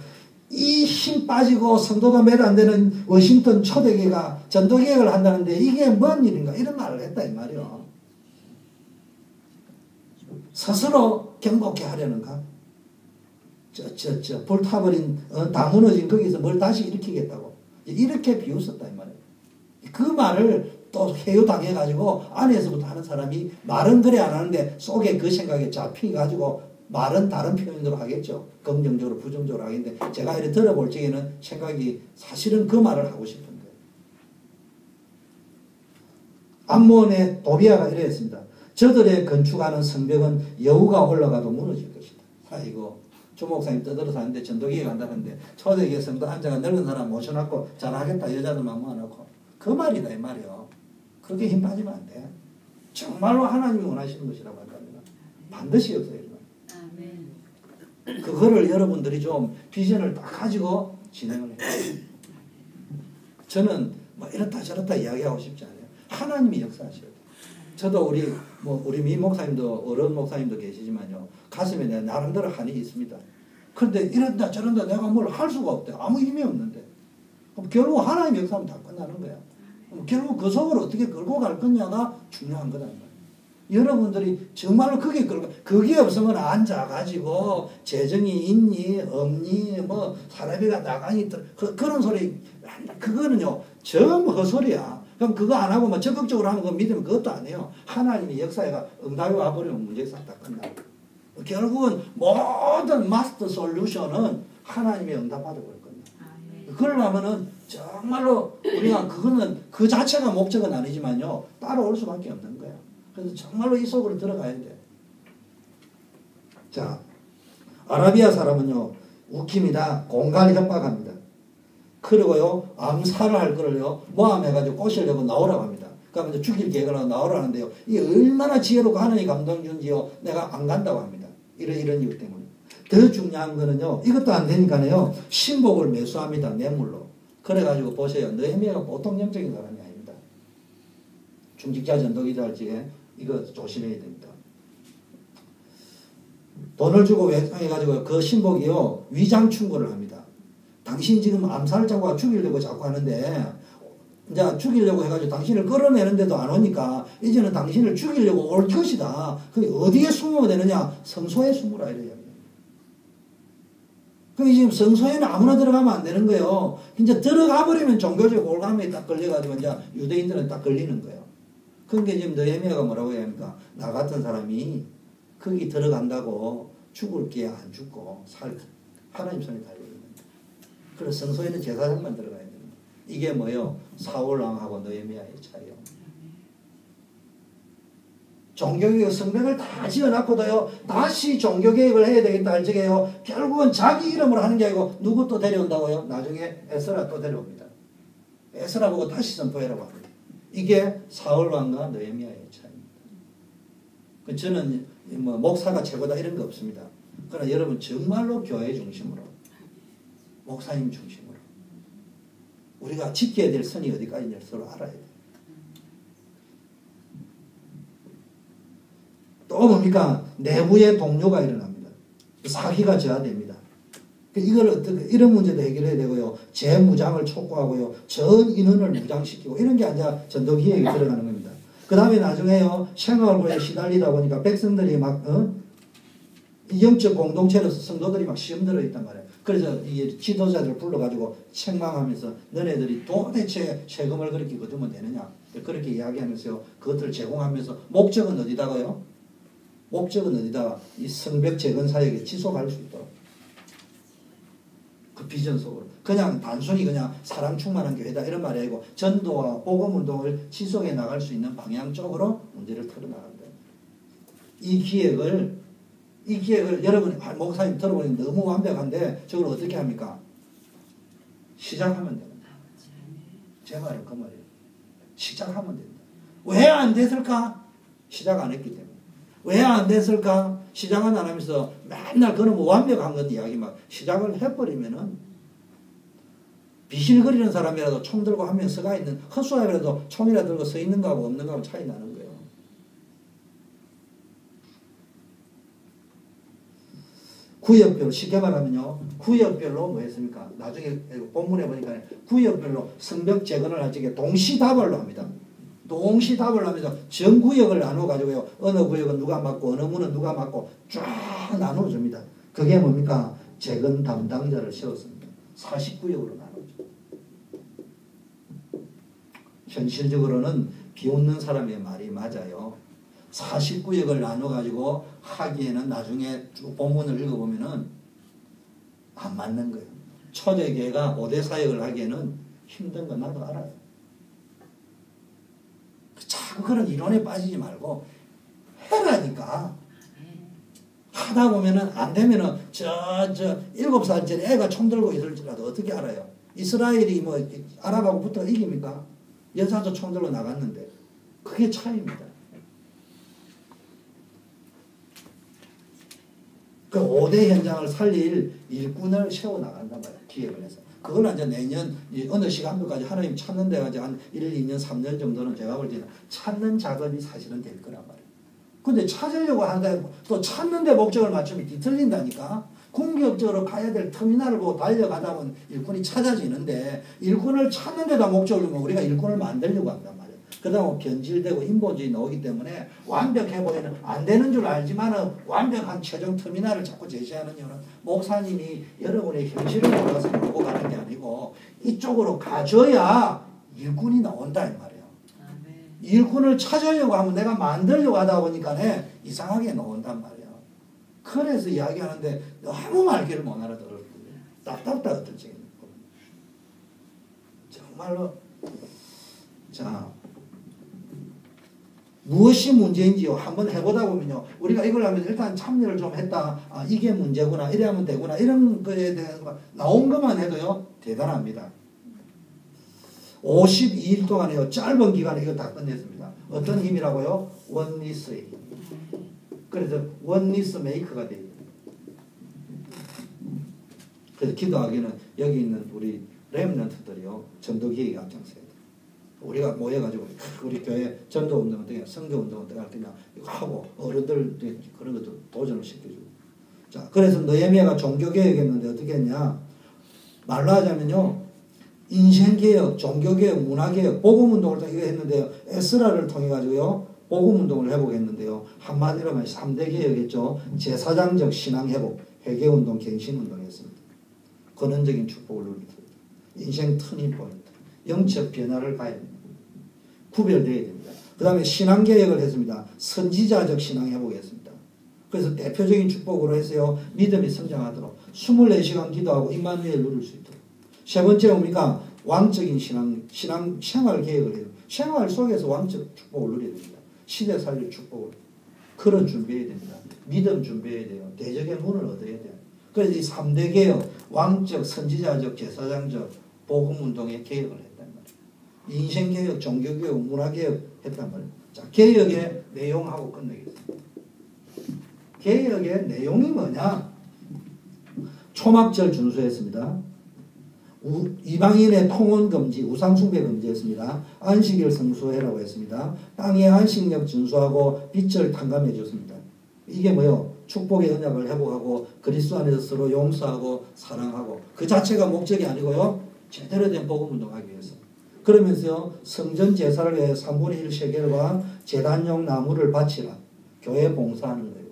이 힘 빠지고 성도가 매일 안 되는 워싱턴 초대교회가 전도개혁을 한다는데 이게 뭔 일인가 이런 말을 했다 이 말이요. 스스로 경고케 하려는가? 불타버린 다 무너진 거기서 뭘 다시 일으키겠다고 이렇게 비웃었다 이 말이에요. 그 말을 또 회유당해가지고 안에서부터 하는 사람이 말은 그래 안 하는데 속에 그 생각에 잡히가지고 말은 다른 표현으로 하겠죠. 긍정적으로 부정적으로 하겠는데 제가 이렇게 들어볼 적에는 생각이 사실은 그 말을 하고 싶은데 암몬의 도비아가 이랬습니다. 저들의 건축하는 성벽은 여우가 올라가도 무너질 것이다. 아이고 조 목사님 떠들어서 하는데 전도기에 간다는데 초대교회 성도 앉아가 늙은 사람 모셔놓고 잘하겠다 여자들만 모아놓고 그 말이다 이 말이요. 그렇게 힘 빠지면 안 돼. 정말로 하나님이 원하시는 것이라고 할 겁니다. 반드시 없어요. 그거를 여러분들이 좀 비전을 딱 가지고 진행을 해요. 저는 뭐 이렇다 저렇다 이야기하고 싶지 않아요. 하나님이 역사하셔야 돼요. 저도 우리 미 목사님도 어른 목사님도 계시지만요. 가슴에 내 나름대로 한이 있습니다. 그런데 이런다 저런다 내가 뭘 할 수가 없대. 아무 힘이 없는데. 그럼 결국 하나님 역사하면 다 끝나는 거야. 결국 그 속을 어떻게 끌고 갈 거냐가 중요한 거다. 여러분들이 정말로 그게 없으면 앉아가지고 재정이 있니 없니 뭐 사람이가 나가니 그런 소리 그거는요 전부 헛소리야. 그럼 그거 안 하고 뭐 적극적으로 하는 거 믿으면 그것도 안 해요. 하나님이 역사가 응답이 와버리면 문제가 다 끝나고 결국은 모든 마스터 솔루션은 하나님의 응답받아 볼 겁니다. 그러려면은 정말로 우리가 그거는 그 자체가 목적은 아니지만요 따라올 수밖에 없는 거예요. 그래서 정말로 이 속으로 들어가야 돼. 자, 아라비아 사람은요, 웃깁니다. 공갈 협박합니다. 그리고요, 암살을 할 거를요, 모함해가지고 꼬시려고 나오라고 합니다. 그러면 죽일 계획을 하고 나오라는데요, 이게 얼마나 지혜롭고 하나님이 감동 준지요, 내가 안 간다고 합니다. 이런 이유 때문에. 더 중요한 거는요, 이것도 안 되니까요, 신복을 매수합니다. 뇌물로. 그래가지고 보세요. 느헤미야가 보통 영적인 사람이 아닙니다. 중직자 전도기자 할 적에 이거 조심해야 됩니다. 돈을 주고 외상해가지고 그 신복이요 위장 충고를 합니다. 당신 지금 암살자가 죽이려고 자꾸 하는데 이제 죽이려고 해가지고 당신을 끌어내는데도 안 오니까 이제는 당신을 죽이려고 올 것이다. 그게 어디에 숨으면 되느냐? 성소에 숨으라 이래요. 그 지금 성소에는 아무나 들어가면 안 되는 거예요. 이제 들어가 버리면 종교적 올감에 딱 걸려가지고 이제 유대인들은 딱 걸리는 거예요. 그러니까 지금 느헤미야가 뭐라고 해야 합니까? 나 같은 사람이 거기 들어간다고 죽을 게 안 죽고 하나님 손에 달려있는 거예요. 그래서 성소에는 제사장만 들어가야 되는 거예요. 이게 뭐예요? 사울왕하고 느헤미야의 차이요. 종교개혁 성벽을 다 지어놨고도요 다시 종교개혁을 해야 되겠다 할 적에요 결국은 자기 이름으로 하는 게 아니고 누구 또 데려온다고요? 나중에 에스라 또 데려옵니다. 에스라 보고 다시 선포해라고 합니다. 이게 사울왕과 느헤미야의 차이입니다. 저는 뭐 목사가 최고다 이런 거 없습니다. 그러나 여러분 정말로 교회 중심으로 목사님 중심으로 우리가 지켜야 될 선이 어디까지인지 서로 알아야 돼요. 또 뭡니까? 내부의 동요가 일어납니다. 사기가 저하됩니다. 이걸 어떻게, 이런 문제도 해결해야 되고요. 재무장을 촉구하고요. 전 인원을 무장시키고, 이런 게 이제 전도기획에 들어가는 겁니다. 그 다음에 나중에요, 생활고에 시달리다 보니까 백성들이 막, 영적 공동체로서 성도들이 막 시험 들어 있단 말이에요. 그래서 이 지도자들을 불러가지고 책망하면서 너네들이 도대체 세금을 그렇게 거두면 되느냐. 그렇게 이야기하면서요. 그것들을 제공하면서 목적은 어디다가요? 목적은 어디다가 이 성벽 재건 사역에 지속할 수 있도록. 그 비전 속으로. 그냥 단순히 그냥 사람 충만한 교회다 이런 말이 아니고 전도와 복음운동을 지속해 나갈 수 있는 방향 쪽으로 문제를 털어나간다. 이 기획을 여러분이 목사님 들어보니 너무 완벽한데 저걸 어떻게 합니까? 시작하면 됩니다. 제 말은 그 말이에요. 시작하면 됩니다. 왜 안 됐을까? 시작 안 했기 때문에. 왜 안 됐을까? 시작은 안 하면서 맨날 그는 뭐 완벽한 것 이야기만 시작을 해버리면은 비실거리는 사람이라도 총 들고 한 명 서가 있는 헛수아이라도 총이라 들고 서 있는 거하고 없는 거하고 차이 나는 거예요. 구역별로 쉽게 말하면요. 구역별로 뭐 했습니까? 나중에 본문에 보니까 구역별로 성벽 재건을 하지 동시다발로 합니다. 동시다발로 하면서 전 구역을 나누어 가지고요. 어느 구역은 누가 맡고 어느 문은 누가 맡고 쫙 나누어 줍니다. 그게 뭡니까? 재건 담당자를 세웠습니다. 40구역으로 나누죠. 현실적으로는 비웃는 사람의 말이 맞아요. 49역을 나눠가지고 하기에는 나중에 쭉 본문을 읽어보면은 안 맞는 거예요. 초대교회가 5대 사역을 하기에는 힘든 건 나도 알아요. 자꾸 그런 이론에 빠지지 말고 해라니까. 하다 보면은 안 되면은 7살짜리 애가 총 들고 있을지라도 어떻게 알아요? 이스라엘이 뭐 아랍하고 붙어 이깁니까? 여자도 총 들고 나갔는데. 그게 차이입니다. 그 5대 현장을 살릴 일꾼을 세워나간단 말이에요. 기획을 해서. 그걸 이제 내년 어느 시간도까지 하나님 찾는 데까지 한 1, 2년, 3년 정도는 제가 볼 때는 찾는 작업이 사실은 될 거란 말이에요. 근데 찾으려고 하는데 또 찾는 데 목적을 맞추면 뒤틀린다니까. 공격적으로 가야 될 터미널을 보고 달려가다 보면 일꾼이 찾아지는데 일꾼을 찾는 데다 목적을 두면 우리가 일꾼을 만들려고 한단 말이에요. 그러다 변질되고 인본주의 나오기 때문에 완벽해 보이는 안 되는 줄 알지만 완벽한 최종 터미널을 자꾸 제시하는 이유는 목사님이 여러분의 현실을 몰라서 보고 가는 게 아니고 이쪽으로 가줘야 일꾼이 나온다 이 말이에요. 일꾼을 찾으려고 하면 내가 만들려고 하다 보니까 이상하게 나온단 말이에요. 그래서 이야기하는데 너무 말귀를 못 알아들어요. 딱딱딱 어떨지. 정말로. 자, 무엇이 문제인지요. 한번 해보다 보면요. 우리가 이걸 하면 일단 참여를 좀 했다. 아, 이게 문제구나. 이래 하면 되구나. 이런 거에 대한 거 나온 것만 해도요. 대단합니다. 52일 동안에요. 짧은 기간에 이거 다 끝냈습니다. 어떤 힘이라고요? 원리스의 힘. 그래서 원리스 메이커가 돼요. 그래서 기도하기는 여기 있는 우리 렘넌트들이요. 전도기획에 앞장서야 돼요. 우리가 모여가지고 우리 교회 전도운동 어떻게 선교운동 어떻게 할 거냐 이거 하고 어른들 그런 것도 도전을 시켜주고. 자, 그래서 느헤미야가 종교개혁했는데 어떻게 했냐. 말로 하자면요. 인생개혁, 종교개혁, 문화개혁, 복음운동을 다 이거 했는데요. 에스라를 통해가지고요. 복음운동을 회복했는데요. 한마디로 하면 3대 개혁했죠. 제사장적 신앙회복, 회개운동, 갱신운동 했습니다. 근원적인 축복을 누립니다. 인생 터닝포인트, 영적 변화를 가야 됩니다. 구별되어야 됩니다. 그 다음에 신앙개혁을 했습니다. 선지자적 신앙회복했습니다. 그래서 대표적인 축복으로 해서요. 믿음이 성장하도록 24시간 기도하고 임마누엘 누릴 수 있도록. 세 번째 뭡니까? 왕적인 신앙 생활 개혁을 해요. 생활 속에서 왕적 축복을 누려야 됩니다. 시대 살릴 축복을. 그런 준비해야 됩니다. 믿음 준비해야 돼요. 대적의 문을 얻어야 돼요. 그래서 이 3대 개혁, 왕적, 선지자적, 제사장적, 복음운동의 개혁을 했단 말이에요. 인생개혁, 종교개혁, 문화개혁 했단 말이에요. 자, 개혁의 내용하고 끝내겠습니다. 개혁의 내용이 뭐냐? 초막절 준수했습니다. 이방인의 통혼 금지, 우상숭배 금지했습니다. 안식일 성수해라고 했습니다. 땅의 안식력 준수하고 빚을 탕감해 줬습니다. 이게 뭐요? 축복의 언약을 회복하고 그리스도 안에서 서로 용서하고 사랑하고 그 자체가 목적이 아니고요. 제대로 된 복음 운동하기 위해서. 그러면서요. 성전 제사를 위해 3분의 1 셰겔과 제단용 나무를 바치라. 교회 봉사하는 거예요.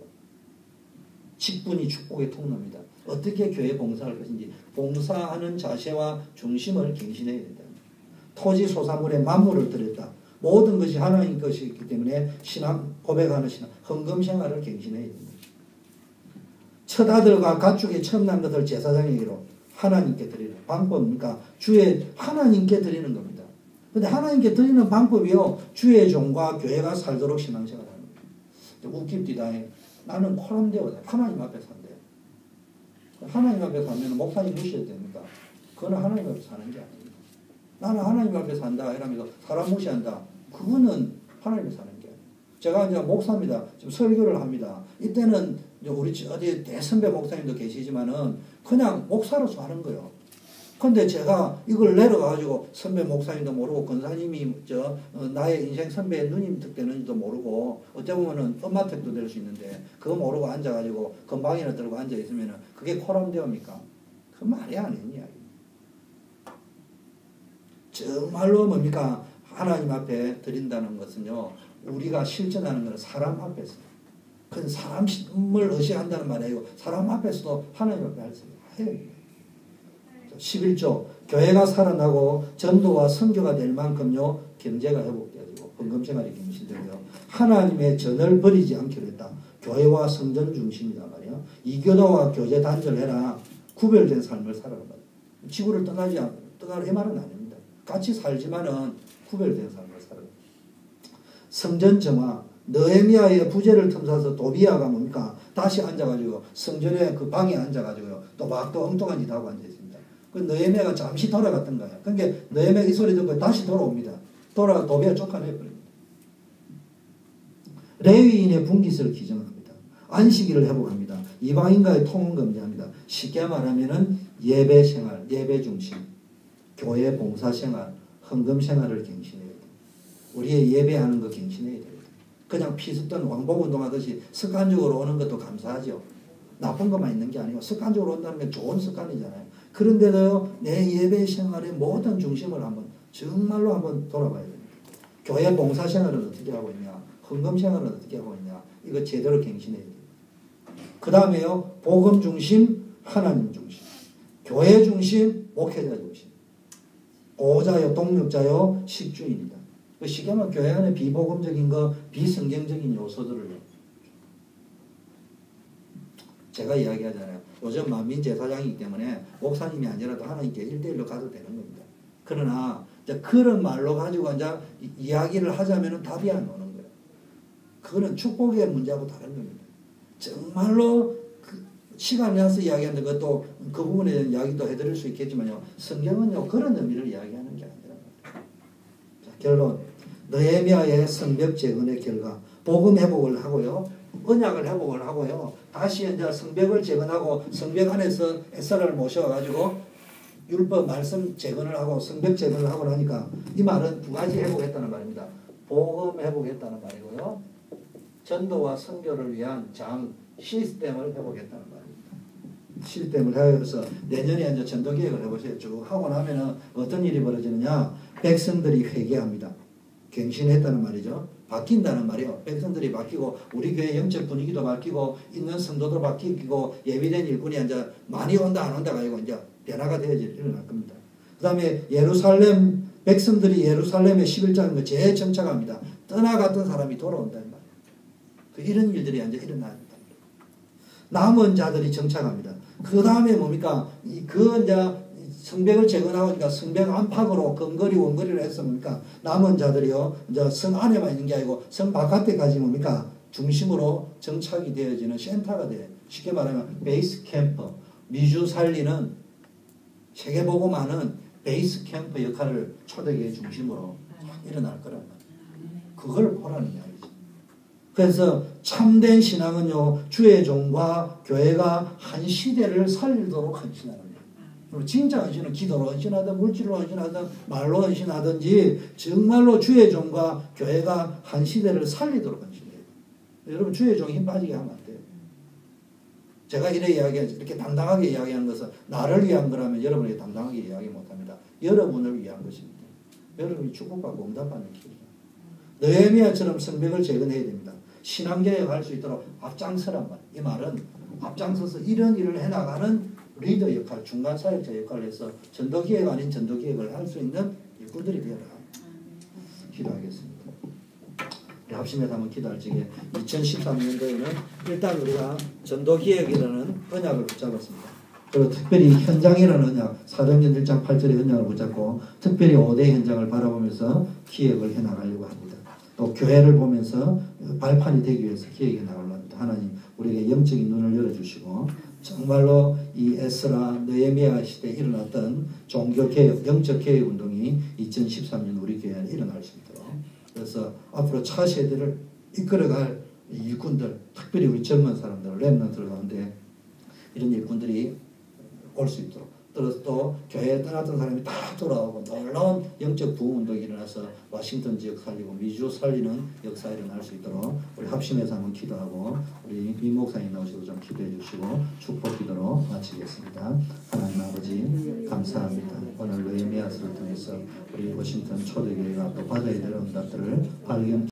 직분이 축복의 통로입니다. 어떻게 교회 봉사할 것인지 봉사하는 자세와 중심을 갱신해야 된다. 토지 소사물에 만물을 드렸다. 모든 것이 하나님 것이기 때문에 신앙 고백하는 신앙 헌금 생활을 갱신해야 됩니다. 첫 아들과 가축의 처음 난 것을 제사장에게로 하나님께 드리는 방법입니까? 주의 하나님께 드리는 겁니다. 근데 하나님께 드리는 방법이요. 주의 종과 교회가 살도록 신앙생활하는 겁니다. 웃깁디다. 나는 코람데오다. 하나님 앞에 산대. 하나님 앞에 사면 목사님 무시해도 됩니까? 그거는 하나님 앞에 사는 게 아닙니다. 나는 하나님 앞에 산다 이러면서 사람 무시한다. 그거는 하나님 앞에 사는 게 아니에요. 제가 이제 목사입니다. 지금 설교를 합니다. 이때는 우리 어디 대선배 목사님도 계시지만은 그냥 목사로서 하는 거예요. 근데 제가 이걸 내려가지고 선배 목사님도 모르고 권사님이 나의 인생 선배의 누님 특되는지도 모르고 어찌 보면은 엄마 택도 될 수 있는데 그거 모르고 앉아가지고 건방이나 들고 앉아있으면은 그게 코람데오입니까? 그 말이 아닌 이야기. 정말로 뭡니까? 하나님 앞에 드린다는 것은요. 우리가 실천하는 것은 사람 앞에서. 그 사람을 의식한다는 말이 아니고 사람 앞에서도 하나님 앞에 할 수 있어요. 11조 교회가 살아나고 전도와 선교가 될 만큼요 경제가 회복되어지고 헌금생활이 갱신되고요 하나님의 전을 버리지 않기로 했다. 교회와 성전 중심이다 말이에요. 이교도와 교제 단절해라. 구별된 삶을 살아라 말이에요. 지구를 떠날 이 말은 아닙니다. 같이 살지만은 구별된 삶을 살아라. 성전 정화 느헤미야의 부재를 틈타서 도비야가 뭡니까? 다시 앉아가지고 성전의 그 방에 앉아가지고요 또 막 또 엉뚱한 짓 하고 앉아있습니다. 그 느헤미야가 잠시 돌아갔던 거예요. 그러니까 느헤미야 이 소리 듣고 다시 돌아옵니다. 돌아가 도비야 쫓아내버립니다. 레위인의 분깃을 기정합니다. 안식일을 회복합니다. 이방인과의 통혼 금지합니다. 쉽게 말하면은 예배 생활, 예배 중심, 교회 봉사 생활, 헌금 생활을 갱신해야 돼요. 우리의 예배하는 거 갱신해야 돼요. 그냥 피습던 왕복운동하듯이 습관적으로 오는 것도 감사하죠. 나쁜 것만 있는 게 아니고 습관적으로 온다는 게 좋은 습관이잖아요. 그런데도 내 예배 생활의 모든 중심을 정말로 한번 돌아봐야 됩니다. 교회 봉사 생활은 어떻게 하고 있냐, 헌금 생활은 어떻게 하고 있냐, 이거 제대로 갱신해야 돼요. 그 다음에요, 복음 중심, 하나님 중심, 교회 중심, 목회자 중심, 보호자요, 동력자요, 식주인이다. 쉽게 말하면 교회 안에 비복음적인 거, 비성경적인 요소들을요. 제가 이야기하잖아요. 요즘 만민제사장이기 때문에 목사님이 아니라도 하나님께 1대1로 가도 되는 겁니다. 그러나 이제 그런 말로 가지고 이제 이야기를 하자면 답이 안 오는 거예요. 그거는 축복의 문제하고 다른 겁니다. 정말로 시간이 나서 이야기하는데 그것도 그 부분에 대한 이야기도 해드릴 수 있겠지만요. 성경은요 그런 의미를 이야기하는 게 아니라 자, 결론 느헤미야의 성벽 재건의 결과 복음 회복을 하고요. 언약을 회복을 하고요. 다시 이제 성벽을 재건하고 성벽 안에서 에스라를 모셔가지고 율법 말씀 재건을 하고 성벽 재건을 하고 나니까 이 말은 두 가지 회복했다는 말입니다. 복음 회복했다는 말이고요. 전도와 선교를 위한 장 시스템을 회복했다는 말입니다. 시스템을 해서 내년에 이제 전도 계획을 해보세요. 쭉 하고 나면은 어떤 일이 벌어지느냐? 백성들이 회개합니다. 갱신했다는 말이죠. 바뀐다는 말이에요. 백성들이 바뀌고 우리 교회 영적 분위기도 바뀌고 있는 성도도 바뀌고 예비된 일꾼이 이제 많이 온다 안 온다가 아니고 이제 변화가 일어날 겁니다. 그 다음에 예루살렘 백성들이 예루살렘의 11장인 재정착합니다. 떠나갔던 사람이 돌아온다는 말이에요. 이런 일들이 이제 일어납니다. 남은 자들이 정착합니다. 그 다음에 뭡니까? 그 이제 성벽을 재건하니까 성벽 안팎으로 근거리 원거리를 해서 뭡니까? 남은 자들이요. 이제 성 안에만 있는 게 아니고 성 바깥에까지 뭡니까? 중심으로 정착이 되어지는 센터가 돼요. 쉽게 말하면 베이스 캠프. 미주 살리는 세계복음화는 베이스 캠프 역할을 초대교회 중심으로 일어날 거란 말이에요. 그걸 보라는 이야기죠. 그래서 참된 신앙은요. 주의 종과 교회가 한 시대를 살리도록 헌신하는 거예요. 진짜 헌신은 기도로 헌신하든 물질로 헌신하든 말로 헌신하든지 정말로 주의 종과 교회가 한 시대를 살리도록 헌신해요. 여러분 주의 종이 힘 빠지게 하면 안 돼요. 제가 이렇게 당당하게 이야기하는 것은 나를 위한 거라면 여러분에게 당당하게 이야기 못합니다. 여러분을 위한 것입니다. 여러분이 축복받고 응답받는 길이에요. 느헤미야처럼 성벽을 재건해야 됩니다. 신앙개혁할 수 있도록 앞장서란 말. 이 말은 앞장서서 이런 일을 해나가는 리더 역할, 중간 사역자 역할을 해서 전도기획 아닌 전도기획을 할 수 있는 일꾼들이 되어라. 기도하겠습니다. 우리 합심해서 한번 기도할 적에 2013년도에는 일단 우리가 전도기획이라는 언약을 붙잡았습니다. 그리고 특별히 현장이라는 언약, 사도행전 1장 8절의 언약을 붙잡고 특별히 5대 현장을 바라보면서 기획을 해나가려고 합니다. 또 교회를 보면서 발판이 되기 위해서 기획해 나가려고 합니다. 하나님 우리에게 영적인 눈을 열어주시고 정말로 이 에스라, 느헤미야 시대에 일어났던 종교개혁, 영적개혁 운동이 2013년 우리 교회에 일어날 수 있도록 그래서 앞으로 차세대를 이끌어갈 일꾼들, 특별히 우리 젊은 사람들, 렘넌트들 가운데 이런 일꾼들이 올 수 있도록 또 교회에 떠났던 사람이 다 돌아오고 놀라운 영적 부흥운동이 일어나서 워싱턴 지역 살리고 미주 살리는 역사가 일어날 수 있도록 우리 합심해서 한번 기도하고 우리 미 목사님 나오셔서 좀 기도해 주시고 축복 기도로 마치겠습니다. 하나님 아버지 감사합니다. 오늘 느헤미야서를 통해서 우리 워싱턴 초대교회가 또 받아야 될 응답들을 발견